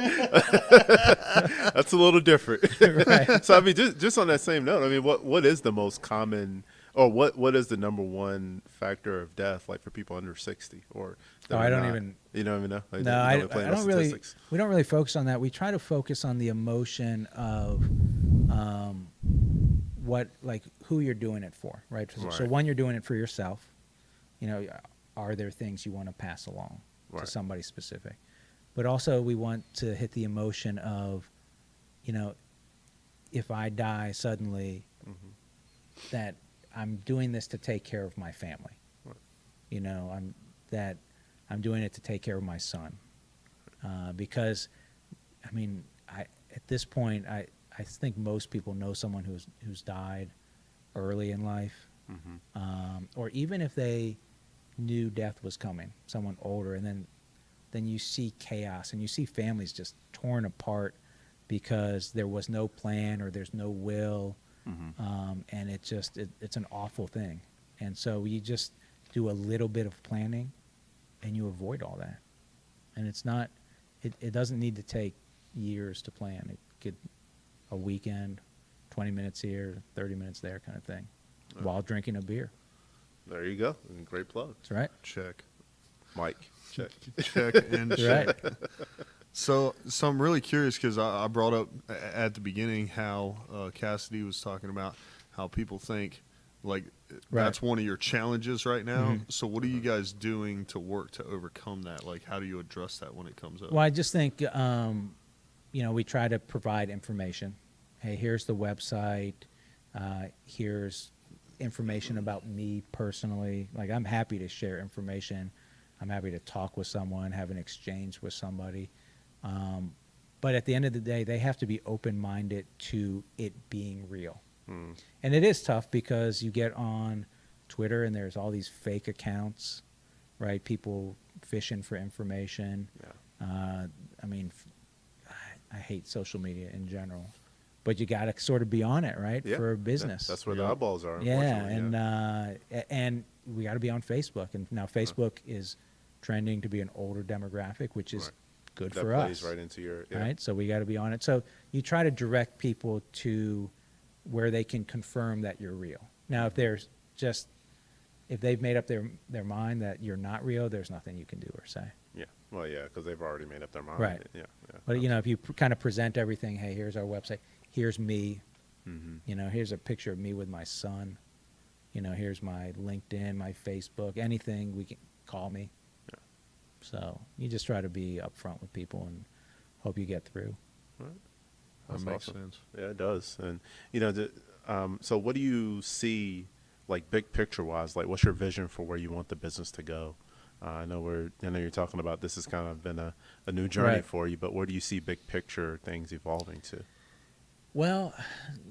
That's a little different. Right. So I mean, just on that same note, I mean, what is the most common, or what is the number one factor of death, like for people under 60 or? Oh, I don't even. You don't even know. Like, No, you I play don't no really. statistics? We don't really focus on that. We try to focus on the emotion of what, like, who you're doing it for, right? So Right. one, you're doing it for yourself. You know, are there things you want to pass along Right. to somebody specific? But also, we want to hit the emotion of, you know, if I die suddenly, that I'm doing this to take care of my family. Right. You know, I'm doing it to take care of my son, because, I mean, at this point, I think most people know someone who's died early in life, or even if they knew death was coming, someone older, and then you see chaos and you see families just torn apart because there was no plan or there's no will, and it's an awful thing. And so you just do a little bit of planning and you avoid all that. And it doesn't need to take years to plan. It could a weekend, 20 minutes here, 30 minutes there kind of thing, while drinking a beer. There you go. Great plug. That's right. Check. Mike, check. Check and That's check. right. So I'm really curious because I brought up at the beginning how Cassidy was talking about how people think like that's one of your challenges right now. So what are you guys doing to work to overcome that? Like, how do you address that when it comes up? Well, I just think, we try to provide information. Hey, here's the website. Here's information about me personally. Like, I'm happy to share information. I'm happy to talk with someone, have an exchange with somebody. But at the end of the day, they have to be open-minded to it being real. And it is tough because you get on Twitter and there's all these fake accounts, right? People fishing for information. Yeah. I mean, I hate social media in general, but you got to sort of be on it, right? Yeah. For a business. Yeah. That's where the eyeballs are. Yeah, Unfortunately. and we got to be on Facebook, and now Facebook is trending to be an older demographic, which is good that for plays us. right into your Right, so we got to be on it. So you try to direct people to where they can confirm that you're real. Now, if they've made up their mind that you're not real, there's nothing you can do or say. Yeah. Well, yeah, because they've already made up their mind. Right. Yeah. But if you kind of present everything, hey, here's our website, here's me, here's a picture of me with my son, here's my LinkedIn, my Facebook, anything, we can call me. Yeah. So you just try to be upfront with people and hope you get through. Right. That That's makes awesome. sense. Yeah, it does. And so what do you see, like big picture wise? Like, what's your vision for where you want the business to go? I know you're talking about this has kind of been a new journey for you, but where do you see big picture things evolving to? Well,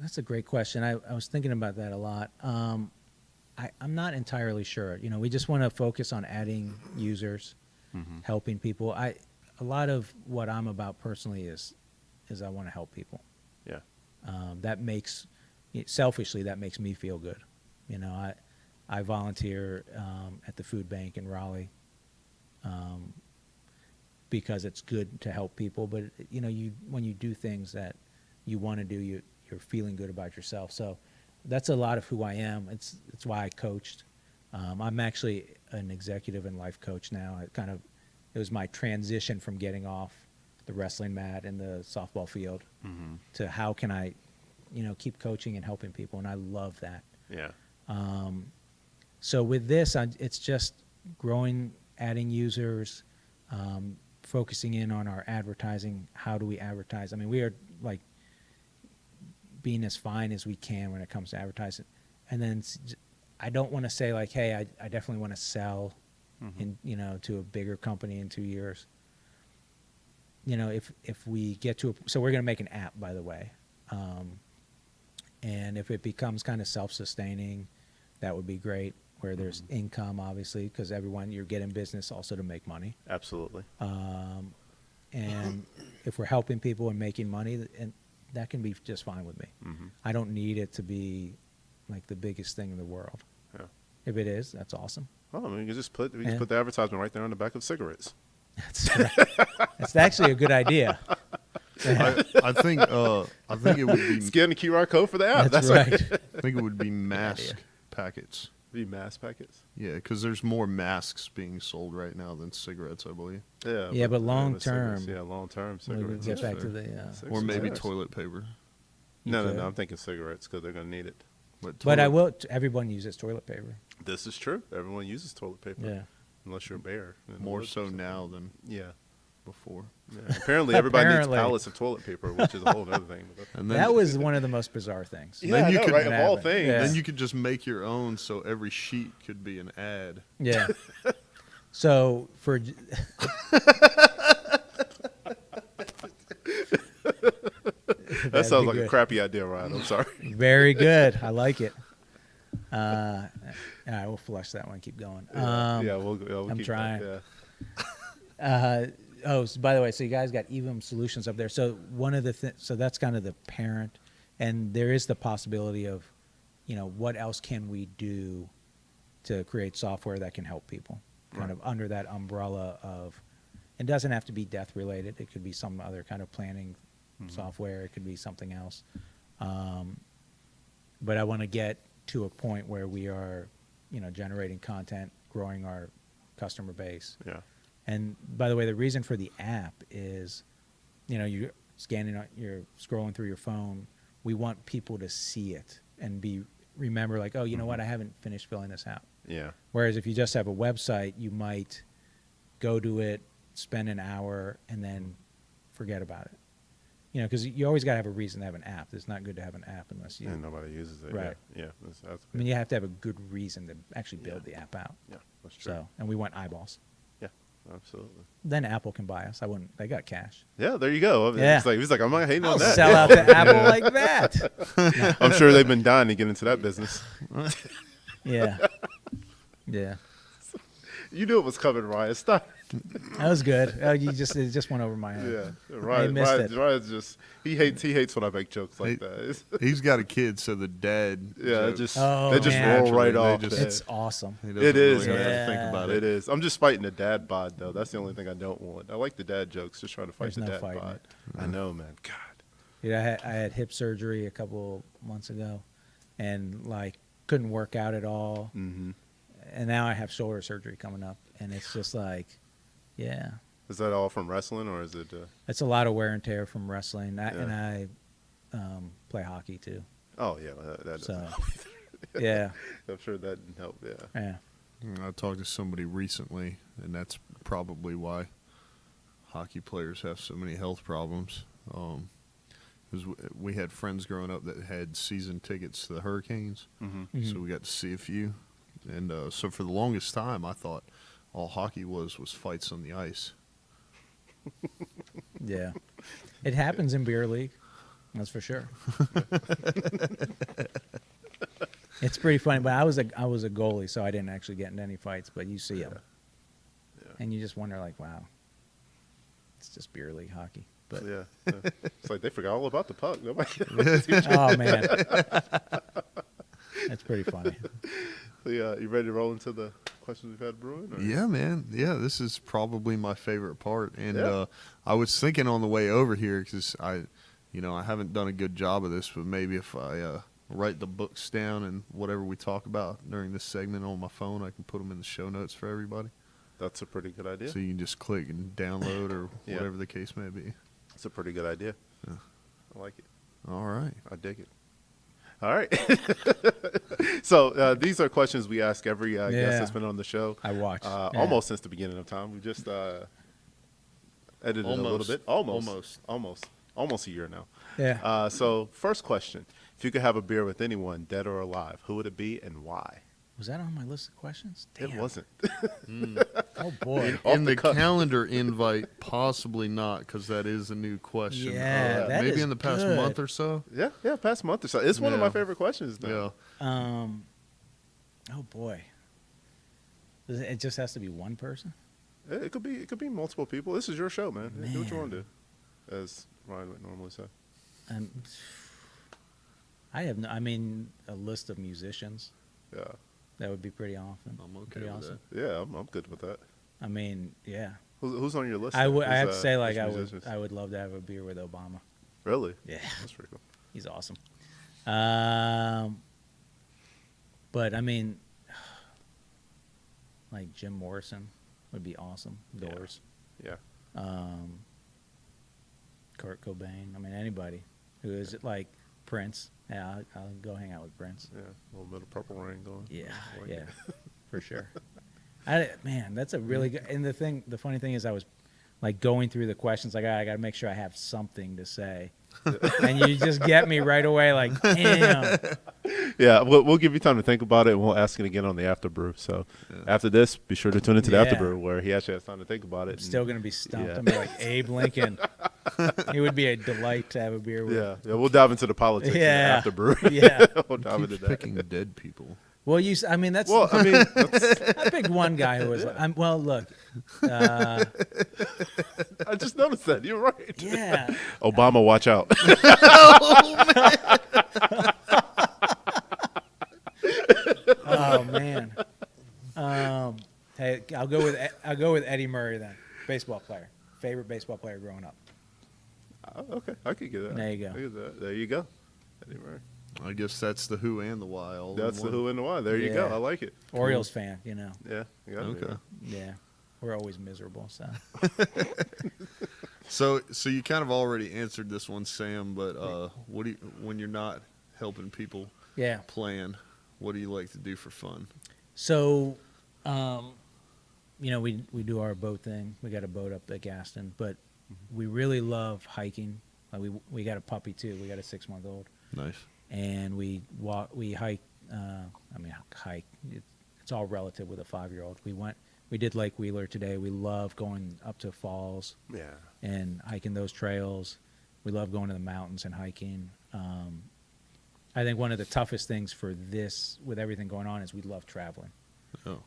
that's a great question. I was thinking about that a lot. I'm not entirely sure. We just want to focus on adding users, helping people. A lot of what I'm about personally is I want to help people. Yeah. Selfishly, that makes me feel good. I volunteer at the food bank in Raleigh because it's good to help people. But when you do things that you want to do, you're feeling good about yourself. So that's a lot of who I am. It's why I coached. I'm actually an executive and life coach now. It was my transition from getting off the wrestling mat and the softball field to how can I, keep coaching and helping people, and I love that. Yeah. So with this, it's just growing, adding users, focusing in on our advertising. How do we advertise? I mean, we are like being as fine as we can when it comes to advertising. And then I don't want to say like, hey, I definitely want to sell to a bigger company in 2 years. If we get to so we're going to make an app, by the way. And if it becomes kind of self-sustaining, that would be great, where there's income, obviously, because you're getting business also to make money. Absolutely. And if we're helping people and making money, and that can be just fine with me. I don't need it to be like the biggest thing in the world. Yeah. If it is, that's awesome. Oh, I mean, you can just put Yeah. the advertisement right there on the back of cigarettes. That's right. That's actually a good idea. I think it would be Scan the QR code for the app. That's right. I think it would be mask packets. Be mass packets. Yeah, because there's more masks being sold right now than cigarettes, I believe, Yeah. Yeah, but long with cigarettes, term, yeah, long term We'll cigarettes. get yeah. back to the. or maybe Cigarettes. toilet paper. No, could. I'm thinking cigarettes because they're gonna need it. But I will. Everyone uses toilet paper. This is true. Everyone uses toilet paper. Yeah. Unless you're a bear. in the more woods or so something. now than Yeah. before. Yeah. Apparently, everybody Apparently. needs pallets of toilet paper, which is a whole other thing. And then, That was one of the most bizarre things. Yeah, Then I you know, could- right? Of all Yeah. things. Yeah. then you could just make your own, so every sheet could be an ad. Yeah. So for That sounds like a crappy idea, Ryan. I'm sorry. Very good. I like it. All right, we'll flush that one. Keep going. Yeah, we'll I'm keep trying. That, yeah. So by the way, so you guys got EVIM solutions up there. So one of the so that's kind of the parent, and there is the possibility of, what else can we do to create software that can help people, kind of under that umbrella of, it doesn't have to be death related. It could be some other kind of planning software. It could be something else. But I want to get to a point where we are, generating content, growing our customer base. Yeah. And by the way, the reason for the app is, you're you're scrolling through your phone. We want people to see it and remember like, oh, you know what? I haven't finished filling this out. Yeah. Whereas if you just have a website, you might go to it, spend an hour, and then forget about it. Because you always got to have a reason to have an app. It's not good to have an app unless you. And nobody uses it. Right. Yeah. That's I mean, you have to have a good reason to actually build the app out. yeah, that's true. So, and we want eyeballs. Yeah, absolutely. Then Apple can buy us. I wouldn't. They got cash. Yeah, there you go. I mean, Yeah. he's like, I'm not hating I'll on that. sell out to Apple like that. I'm sure they've been dying to get into that business. Yeah. Yeah. You knew it was coming, Ryan. Stop. That was good. Oh, it just went over my head. Yeah, missed it. Ryan's just he hates when I make jokes like Hey, that. It's- He's got a kid, so the dad. yeah, jokes, Oh, they just man. roll right Naturally, off. they just- the It's head. awesome. he doesn't It is, really have to man. think about It it. is. I'm just fighting the dad bod though. That's the only thing I don't want. I like the dad jokes. Just trying to fight There's the no dad fighting bod. it. I know, man. God. Dude, I had hip surgery a couple months ago, and like couldn't work out at all. Mm-hmm. And now I have shoulder surgery coming up, and it's just like, yeah, Is that all from wrestling, or is it? it's a lot of wear and tear from wrestling. Yeah. And I play hockey too. Oh yeah, that So, doesn't. yeah, I'm sure that didn't help. Yeah. yeah. I talked to somebody recently, and that's probably why hockey players have so many health problems. Because we had friends growing up that had season tickets to the Hurricanes, Mm-hmm. so we got to see a few. And so for the longest time, I thought all hockey was fights on the ice. Yeah. It happens in beer league. That's for sure. It's pretty funny, but I was a goalie, so I didn't actually get into any fights, but you see them. Yeah. And you just wonder like, wow. It's just beer league hockey. But Yeah. It's like they forgot all about the puck. Nobody. oh man. That's pretty funny. Yeah. You ready to roll into the questions we've had brewing? Or? Yeah, man. Yeah, this is probably my favorite part. And Yeah. I was thinking on the way over here, because I haven't done a good job of this, but maybe if I write the books down and whatever we talk about during this segment on my phone, I can put them in the show notes for everybody. That's a pretty good idea. So you can just click and download or Yeah. whatever the case may be. It's a pretty good idea. Yeah. I like it. All right. I dig it. All right. So these are questions we ask every guest Yeah. that's been on the show. I watched. Yeah. Almost since the beginning of time. We just edited a little Almost. bit. Almost a year now. Yeah. So first question: if you could have a beer with anyone, dead or alive, who would it be and why? Was that on my list of questions? Damn. It wasn't. Oh boy. Off In the the cuff. calendar invite, possibly not, because that is a new question. Yeah, that maybe is in the past good. month or so. Yeah, past month or so. It's one of my Yeah. favorite questions. Though. Yeah. Oh boy. It just has to be one person? It could be multiple people. This is your show, man. Do what you Man. want to do, as Ryan would normally say. I have no, I mean, a list of musicians. Yeah. That would be pretty awesome. I'm okay Pretty with awesome. Yeah, I'm good with that. I mean, yeah. Who's on your list? I then? would. I have Who's, to say, which like, musicians? I would love to have a beer with Obama. Really? Yeah, That's pretty cool. he's awesome. But I mean, like Jim Morrison would be awesome. Yeah. Doors. Yeah. Kurt Cobain. I mean, anybody who is like Prince. Yeah, I'll go hang out with Prince. Yeah. A little bit of Purple Rain going. Yeah, I like yeah, it. for sure. Man, that's a really good. And the funny thing is, I was like going through the questions, like I got to make sure I have something to say, and you just get me right away, like, damn. Yeah, we'll give you time to think about it, and we'll ask it again on the After Brew. So after this, be sure to tune into the After Yeah. Brew, where he actually has time to think about it. I'm still gonna be stumped. yeah. I'm like Abe Lincoln. It would be a delight to have a beer with. Yeah, we'll dive into the politics in the Yeah. After Brew. Yeah. We'll dive into Keeps that. picking dead people. Well, I mean, that's. Well, I mean, I picked one guy who was. Well, look. I just noticed that. You're right. Yeah. Obama, watch out. Oh man. Hey, I'll go with Eddie Murray then. Baseball player. Favorite baseball player growing up. Okay, I could get that. There you go. I get that. There you go. Eddie Murray. I guess that's the who and the why. All in That's the one. who and the why. There you go. Yeah. I like it. Orioles fan, you know. Yeah. You gotta be, Okay. right? Yeah. We're always miserable, so. So you kind of already answered this one, Sam. But what do you, when you're not helping people Yeah. plan, what do you like to do for fun? So, you know, we do our boat thing. We got a boat up at Gaston, but we really love hiking. Like we got a puppy too. We got a 6-month-old, Nice. and we hike. Hike. It's all relative with a 5-year-old. We did Lake Wheeler today. We love going up to falls Yeah. and hiking those trails. We love going to the mountains and hiking. I think one of the toughest things for this, with everything going on, is we love traveling. Oh,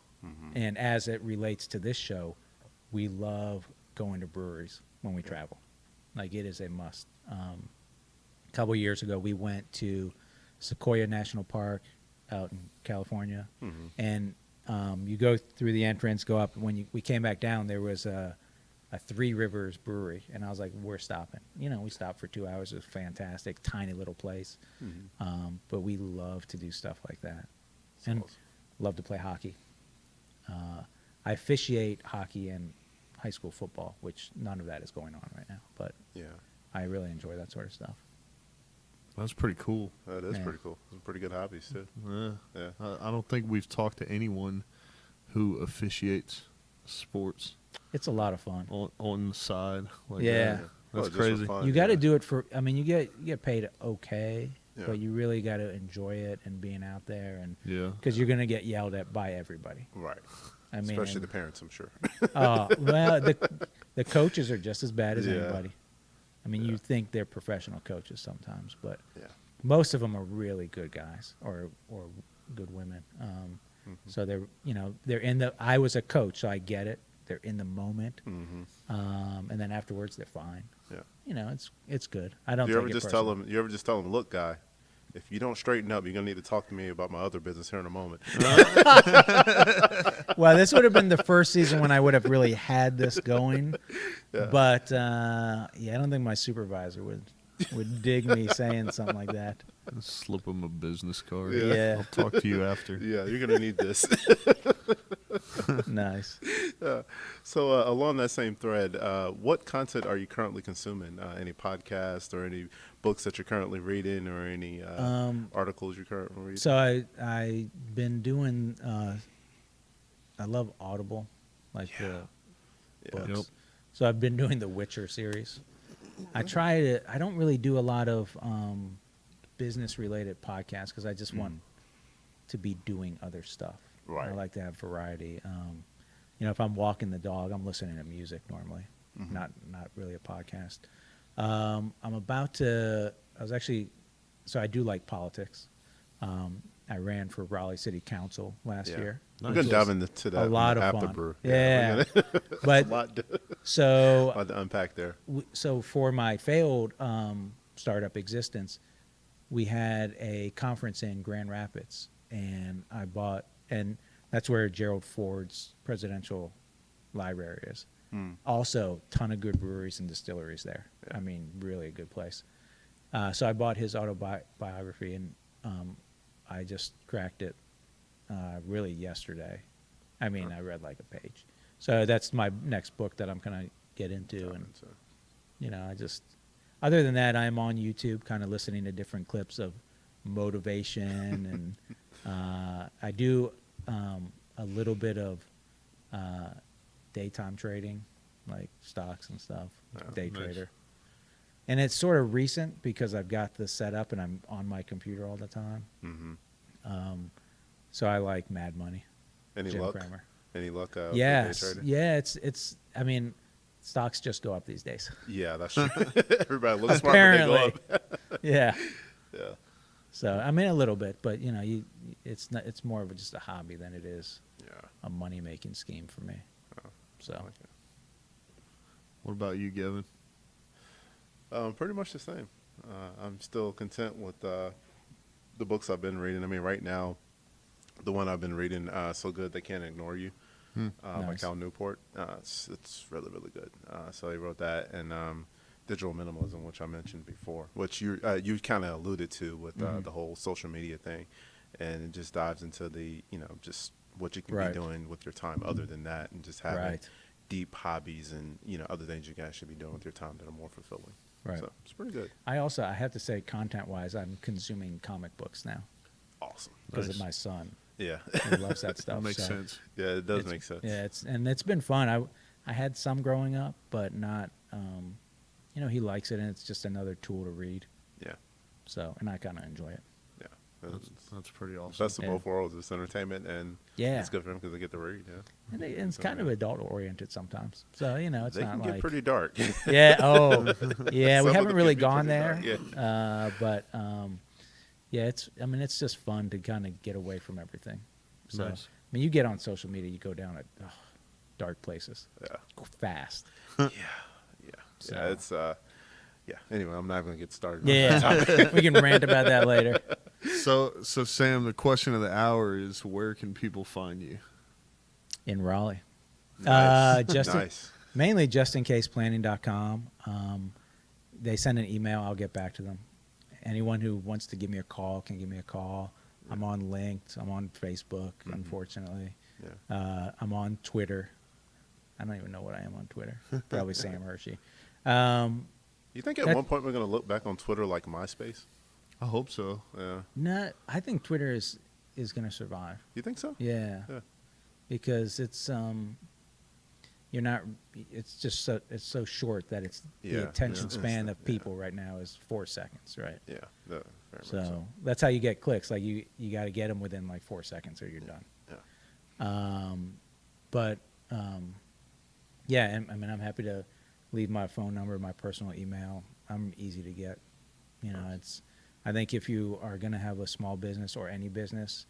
And as it relates to this show, we love going to breweries when we travel. Like, it is a must. A couple of years ago, we went to Sequoia National Park out in California, and you go through the entrance, go up. When we came back down, there was a Three Rivers brewery, and I was like, we're stopping. You know, we stopped for 2 hours. It was fantastic, tiny little place. But we love to do stuff like that, and awesome. love to play hockey. I officiate hockey and high school football, which none of that is going on right now, but Yeah. I really enjoy that sort of stuff. that's pretty cool. That is Yeah. pretty cool. Some pretty good hobbies too. Yeah. I don't think we've talked to anyone who officiates sports It's a lot of fun. on the side. Like Yeah. that. Well, That's just for crazy. fun, You got to yeah. do it for. I mean, you get paid okay, Yeah. but you really got to enjoy it and being out there, and Yeah. because you're gonna get yelled at by everybody. Right. I mean, Especially the parents, I'm sure. well, the coaches are just as bad as Yeah. anybody. I mean, you think they're professional coaches sometimes, but Yeah. most of them are really good guys or good women. So they're in the. I was a coach, so I get it. They're in the moment, and then afterwards they're fine. Yeah. You know, it's good. I don't. You take ever it just personal. tell them? You ever just tell them, look, guy, if you don't straighten up, you're gonna need to talk to me about my other business here in a moment. Well, this would have been the first season when I would have really had this going. Yeah. But I don't think my supervisor would dig me saying something like that. Slip them a business card. Yeah. I'll talk to you after. Yeah, you're gonna need this. Nice. So along that same thread, what content are you currently consuming? Any podcasts or any books that you're currently reading, or any articles you're currently reading? So I've been doing. I love Audible, like the books. Yep. So I've been doing the Witcher series. I don't really do a lot of business related podcasts because I just want to be doing other stuff. Right. I like to have variety. If I'm walking the dog, I'm listening to music normally, not really a podcast. I do like politics. I ran for Raleigh City Council last year. We're gonna dive into that A lot of after fun. brew. Yeah. we're gonna- But a lot so to unpack there. so for my failed startup existence, we had a conference in Grand Rapids, and I bought and that's where Gerald Ford's presidential library is. Also, ton of good breweries and distilleries there. Yeah. I mean, really a good place. So I bought his autobiography, and I just cracked it really yesterday. I mean, I read like a page. So that's my next book that I'm going to get into. And, you know, I just, other than that, I'm on YouTube kind of listening to different clips of motivation. And I do a little bit of daytime trading, like stocks and stuff, day nice. trader. And it's sort of recent because I've got this set up and I'm on my computer all the time. So I like Mad Money. Any Jim luck? Cramer. Any luck? With Yes. day trading? Yeah. It's. I mean, stocks just go up these days. Yeah, that's true. Everybody looks smart, Apparently. but they go up. Yeah. Yeah. So I mean a little bit, but you know, it's not. It's more of just a hobby than it is Yeah. a money making scheme for me. So I like it. What about you, Gavin? Pretty much the same. I'm still content with the books I've been reading. I mean, right now, the one I've been reading, So Good They Can't Ignore You, by Nice. Cal Newport. It's really, really good. So he wrote that, and Digital Minimalism, which I mentioned before, which you kind of alluded to with the whole social media thing, and it just dives into the, you know, just what you can Right. be doing with your time other than that, and just having Right. deep hobbies and, you know, other things you can actually be doing with your time that are more fulfilling. Right. So it's pretty good. I have to say, content wise, I'm consuming comic books now Awesome. because Nice. of my son. Yeah. He loves that stuff. That makes so sense. Yeah, it does it's- make sense. Yeah, it's been fun. I had some growing up, but not. You know, he likes it, and it's just another tool to read. Yeah. So, and I kind of enjoy it. Yeah. That's pretty awesome. Best of Yeah. both worlds. It's entertainment, and Yeah. it's good for them because they get to read. Yeah. And it's So, kind of yeah. adult oriented sometimes. So you know, it's They not can like get pretty dark. yeah. Oh, yeah. Some We of haven't them really can be gone pretty there. dark, But yeah, it's just fun to kind of get away from everything. So Nice. I mean, you get on social media, you go down dark places Yeah. fast. Yeah. So- Yeah. It's yeah. Anyway, I'm not going to get started. on Yeah, that topic. we can rant about that later. So Sam, the question of the hour is, where can people find you? In Raleigh, Nice. just mainly justinCasePlanning.com. They send an email, I'll get back to them. Anyone who wants to give me a call can give me a call. I'm on Linked. I'm on Facebook, unfortunately. Yeah. I'm on Twitter. I don't even know what I am on Twitter. Probably Sam Hershey. You think at That- one point we're going to look back on Twitter like MySpace? I hope so. Yeah. No, I think Twitter is going to survive. You think so? Yeah. Yeah. Because it's you're not. It's just so short that it's Yeah, the attention yeah. span of Yeah. people right now is 4 seconds, right? Yeah. Very much So that's how you get clicks. Like you got to get them within like 4 seconds or you're done. Yeah. But yeah, and, I mean, I'm happy to leave my phone number, my personal email. I'm easy to get. You know, I think if you are going to have a small business or any business,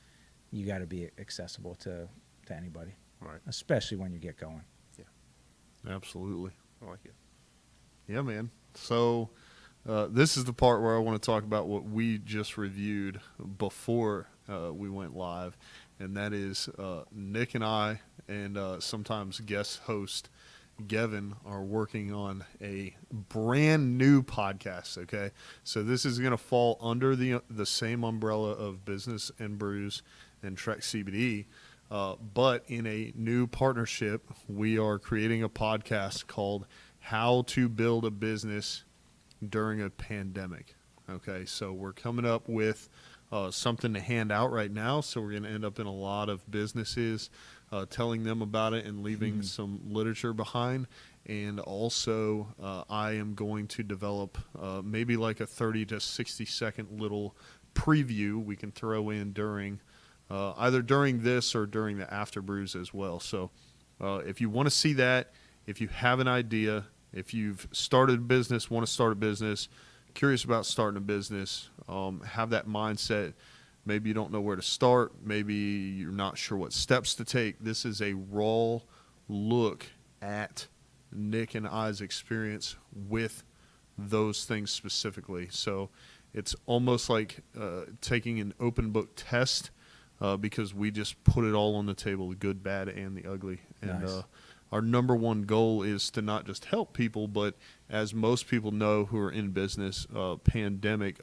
you got to be accessible to anybody, Right. especially when you get going. Absolutely. I like it. Yeah, man. So this is the part where I want to talk about what we just reviewed before we went live, and that is Nick and I and sometimes guest host Gavin are working on a brand new podcast. Okay, so this is going to fall under the same umbrella of Business and Brews and TREK CBD. But in a new partnership, we are creating a podcast called How to Build a Business During a Pandemic. Okay, so we're coming up with something to hand out right now. So we're going to end up in a lot of businesses, telling them about it and leaving some literature behind. And also, I am going to develop maybe like a 30 to 60 second little preview we can throw in during either during this or during the after brews as well. So if you want to see that, if you have an idea, if you've started a business, want to start a business, curious about starting a business, have that mindset, maybe you don't know where to start, maybe you're not sure what steps to take, this is a raw look at Nick and I's experience with those things specifically. So it's almost like taking an open book test because we just put it all on the table, the good, bad, and the ugly. And Nice. our number one goal is to not just help people, but as most people know who are in business, pandemic,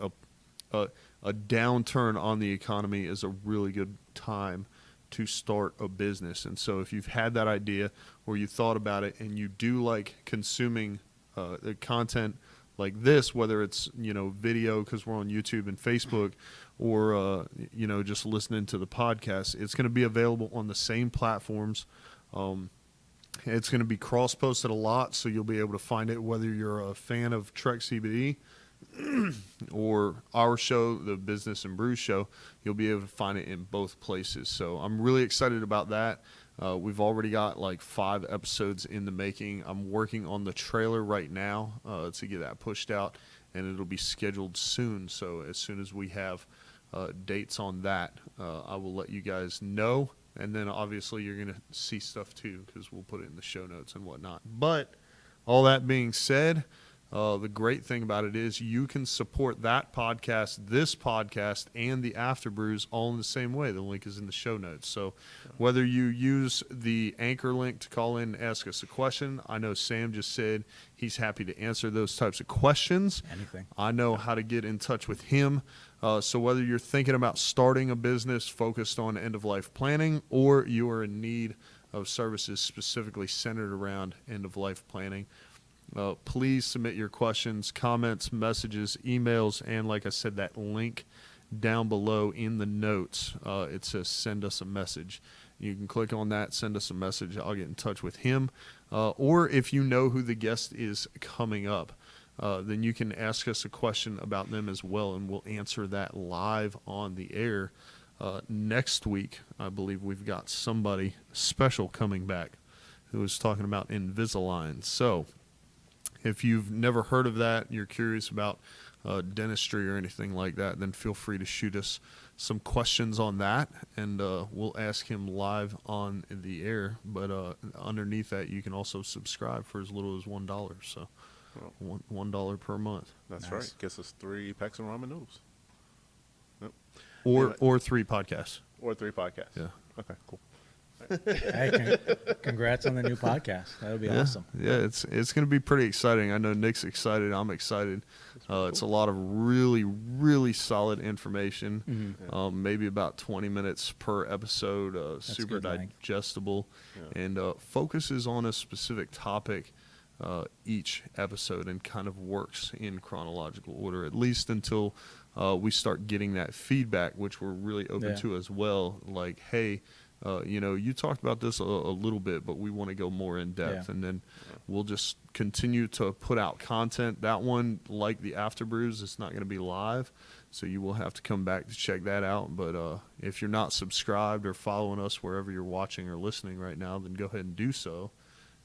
a downturn on the economy is a really good time to start a business. And so if you've had that idea or you thought about it and you do like consuming the content like this, whether it's, video because we're on YouTube and Facebook, or, just listening to the podcast, it's going to be available on the same platforms. It's going to be cross-posted a lot, so you'll be able to find it whether you're a fan of TREK CBD or our show, the Business and Brews show. You'll be able to find it in both places. So I'm really excited about that. We've already got like 5 episodes in the making. I'm working on the trailer right now to get that pushed out, and it'll be scheduled soon. So as soon as we have dates on that, I will let you guys know. And then obviously you're going to see stuff too because we'll put it in the show notes and whatnot. But all that being said, the great thing about it is you can support that podcast, this podcast, and the After Brews all in the same way. The link is in the show notes. So whether you use the Anchor link to call in and ask us a question, I know Sam just said he's happy to answer those types of questions. Anything. I know how to get in touch with him. So whether you're thinking about starting a business focused on end-of-life planning or you are in need of services specifically centered around end-of-life planning, please submit your questions, comments, messages, emails, and like I said, that link down below in the notes. It says send us a message. You can click on that, send us a message. I'll get in touch with him. Or if you know who the guest is coming up, then you can ask us a question about them as well, and we'll answer that live on the air. Next week, I believe we've got somebody special coming back who is talking about Invisalign. So if you've never heard of that, you're curious about dentistry or anything like that, then feel free to shoot us some questions on that, and we'll ask him live on the air. But underneath that, you can also subscribe for as little as $1. So $1 per month. That's Nice. right. Gets us 3 packs of ramen noodles. Yep. Or 3 podcasts. Or 3 podcasts. Yeah. Okay, cool. Hey, congrats on the new podcast. That'll be awesome. Yeah, it's going to be pretty exciting. I know Nick's excited. I'm excited. It's a lot of really, really solid information. Mm-hmm. Maybe about 20 minutes per episode. Super good length. digestible, and focuses on a specific topic each episode, and kind of works in chronological order, at least until we start getting that feedback, which we're really open to as well. Like, hey, you talked about this a little bit, but we want to go more in depth. And then we'll just continue to put out content. That one, like the After Brews, it's not going to be live, so you will have to come back to check that out. But if you're not subscribed or following us wherever you're watching or listening right now, then go ahead and do so,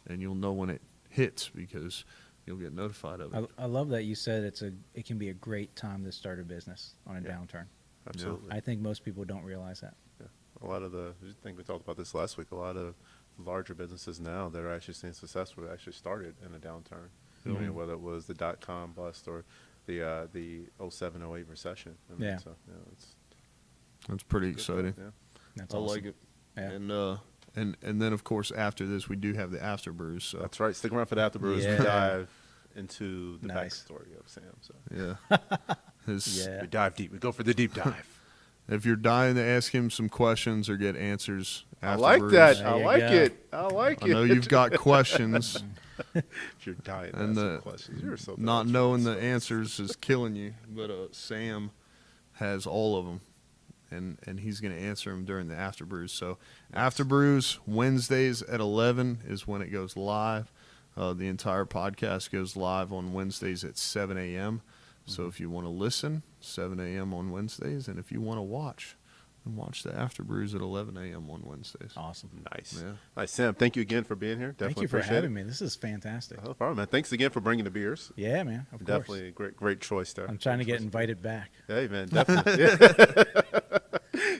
and you'll know when it hits because you'll get notified of it. I love that you said it can be a great time to start a business on a downturn. Absolutely. I think most people don't realize that. A lot of I think we talked about this last week. A lot of larger businesses now that are actually seeing success were actually started in a downturn. I mean, whether it was the .com bust or the 07, 08 recession. I mean, so, That's pretty it's good exciting. stuff, That's I awesome. like it. Yeah. And then of course after this we do have the After Brews. So That's right. Stick around for the After Brews. Yeah. We dive into the Nice. backstory of Sam. So yeah, Yeah. we dive deep. We go for the deep dive. If you're dying to ask him some questions or get answers, I after like Brews, that. There I you like go. it. I like I it. know you've got questions. If you're dying to And ask the- some questions. You're so Not bad. knowing the So- answers is killing you, but Sam has all of them, and he's going to answer them during the After Brews. So After Brews, Wednesdays at 11 is when it goes live. The entire podcast goes live on Wednesdays at 7 a.m. So if you want to listen, 7 a.m. on Wednesdays, and if you want to watch, then watch the After Brews at 11 a.m. on Wednesdays. Awesome. Nice. Yeah. Nice, Sam. Thank you again for being here. Definitely Thank you for appreciate having it. me. This is fantastic. No problem, man. Thanks again for bringing the beers. Yeah, man. Of Definitely course. a great choice there. I'm trying to Great get choice. invited back. Hey, man, definitely. Yeah.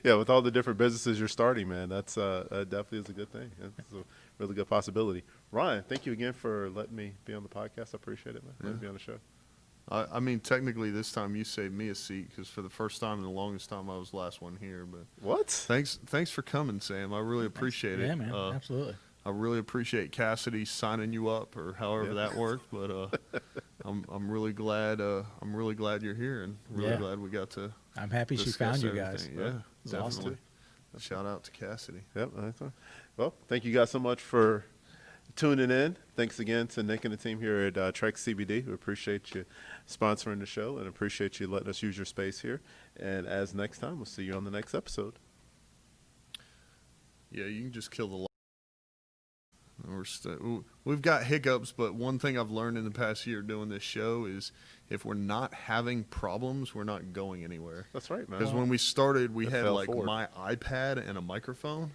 Yeah, with all the different businesses you're starting, man, that definitely is a good thing. It's a really good possibility. Ryan, thank you again for letting me be on the podcast. I appreciate it, man. Letting me be on the show. I mean, technically, this time you saved me a seat because for the first time in the longest time, I was the last one here. But What? thanks for coming, Sam. I really appreciate it. Yeah, man, absolutely. I really appreciate Cassidy signing you up or however that worked. But I'm really glad you're here and really Yeah. glad we got to. I'm happy she discuss found you everything. guys. Yeah, It's definitely. awesome. Shout out to Cassidy. Yep. That's all. Well, thank you guys so much for tuning in. Thanks again to Nick and the team here at TREK CBD. We appreciate you sponsoring the show and appreciate you letting us use your space here. And as next time, we'll see you on the next episode. Yeah, you can just kill the. We've got hiccups, but one thing I've learned in the past year doing this show is if we're not having problems, we're not going anywhere. That's right, man. Because when we started, we It had fell like forward. my iPad and a microphone.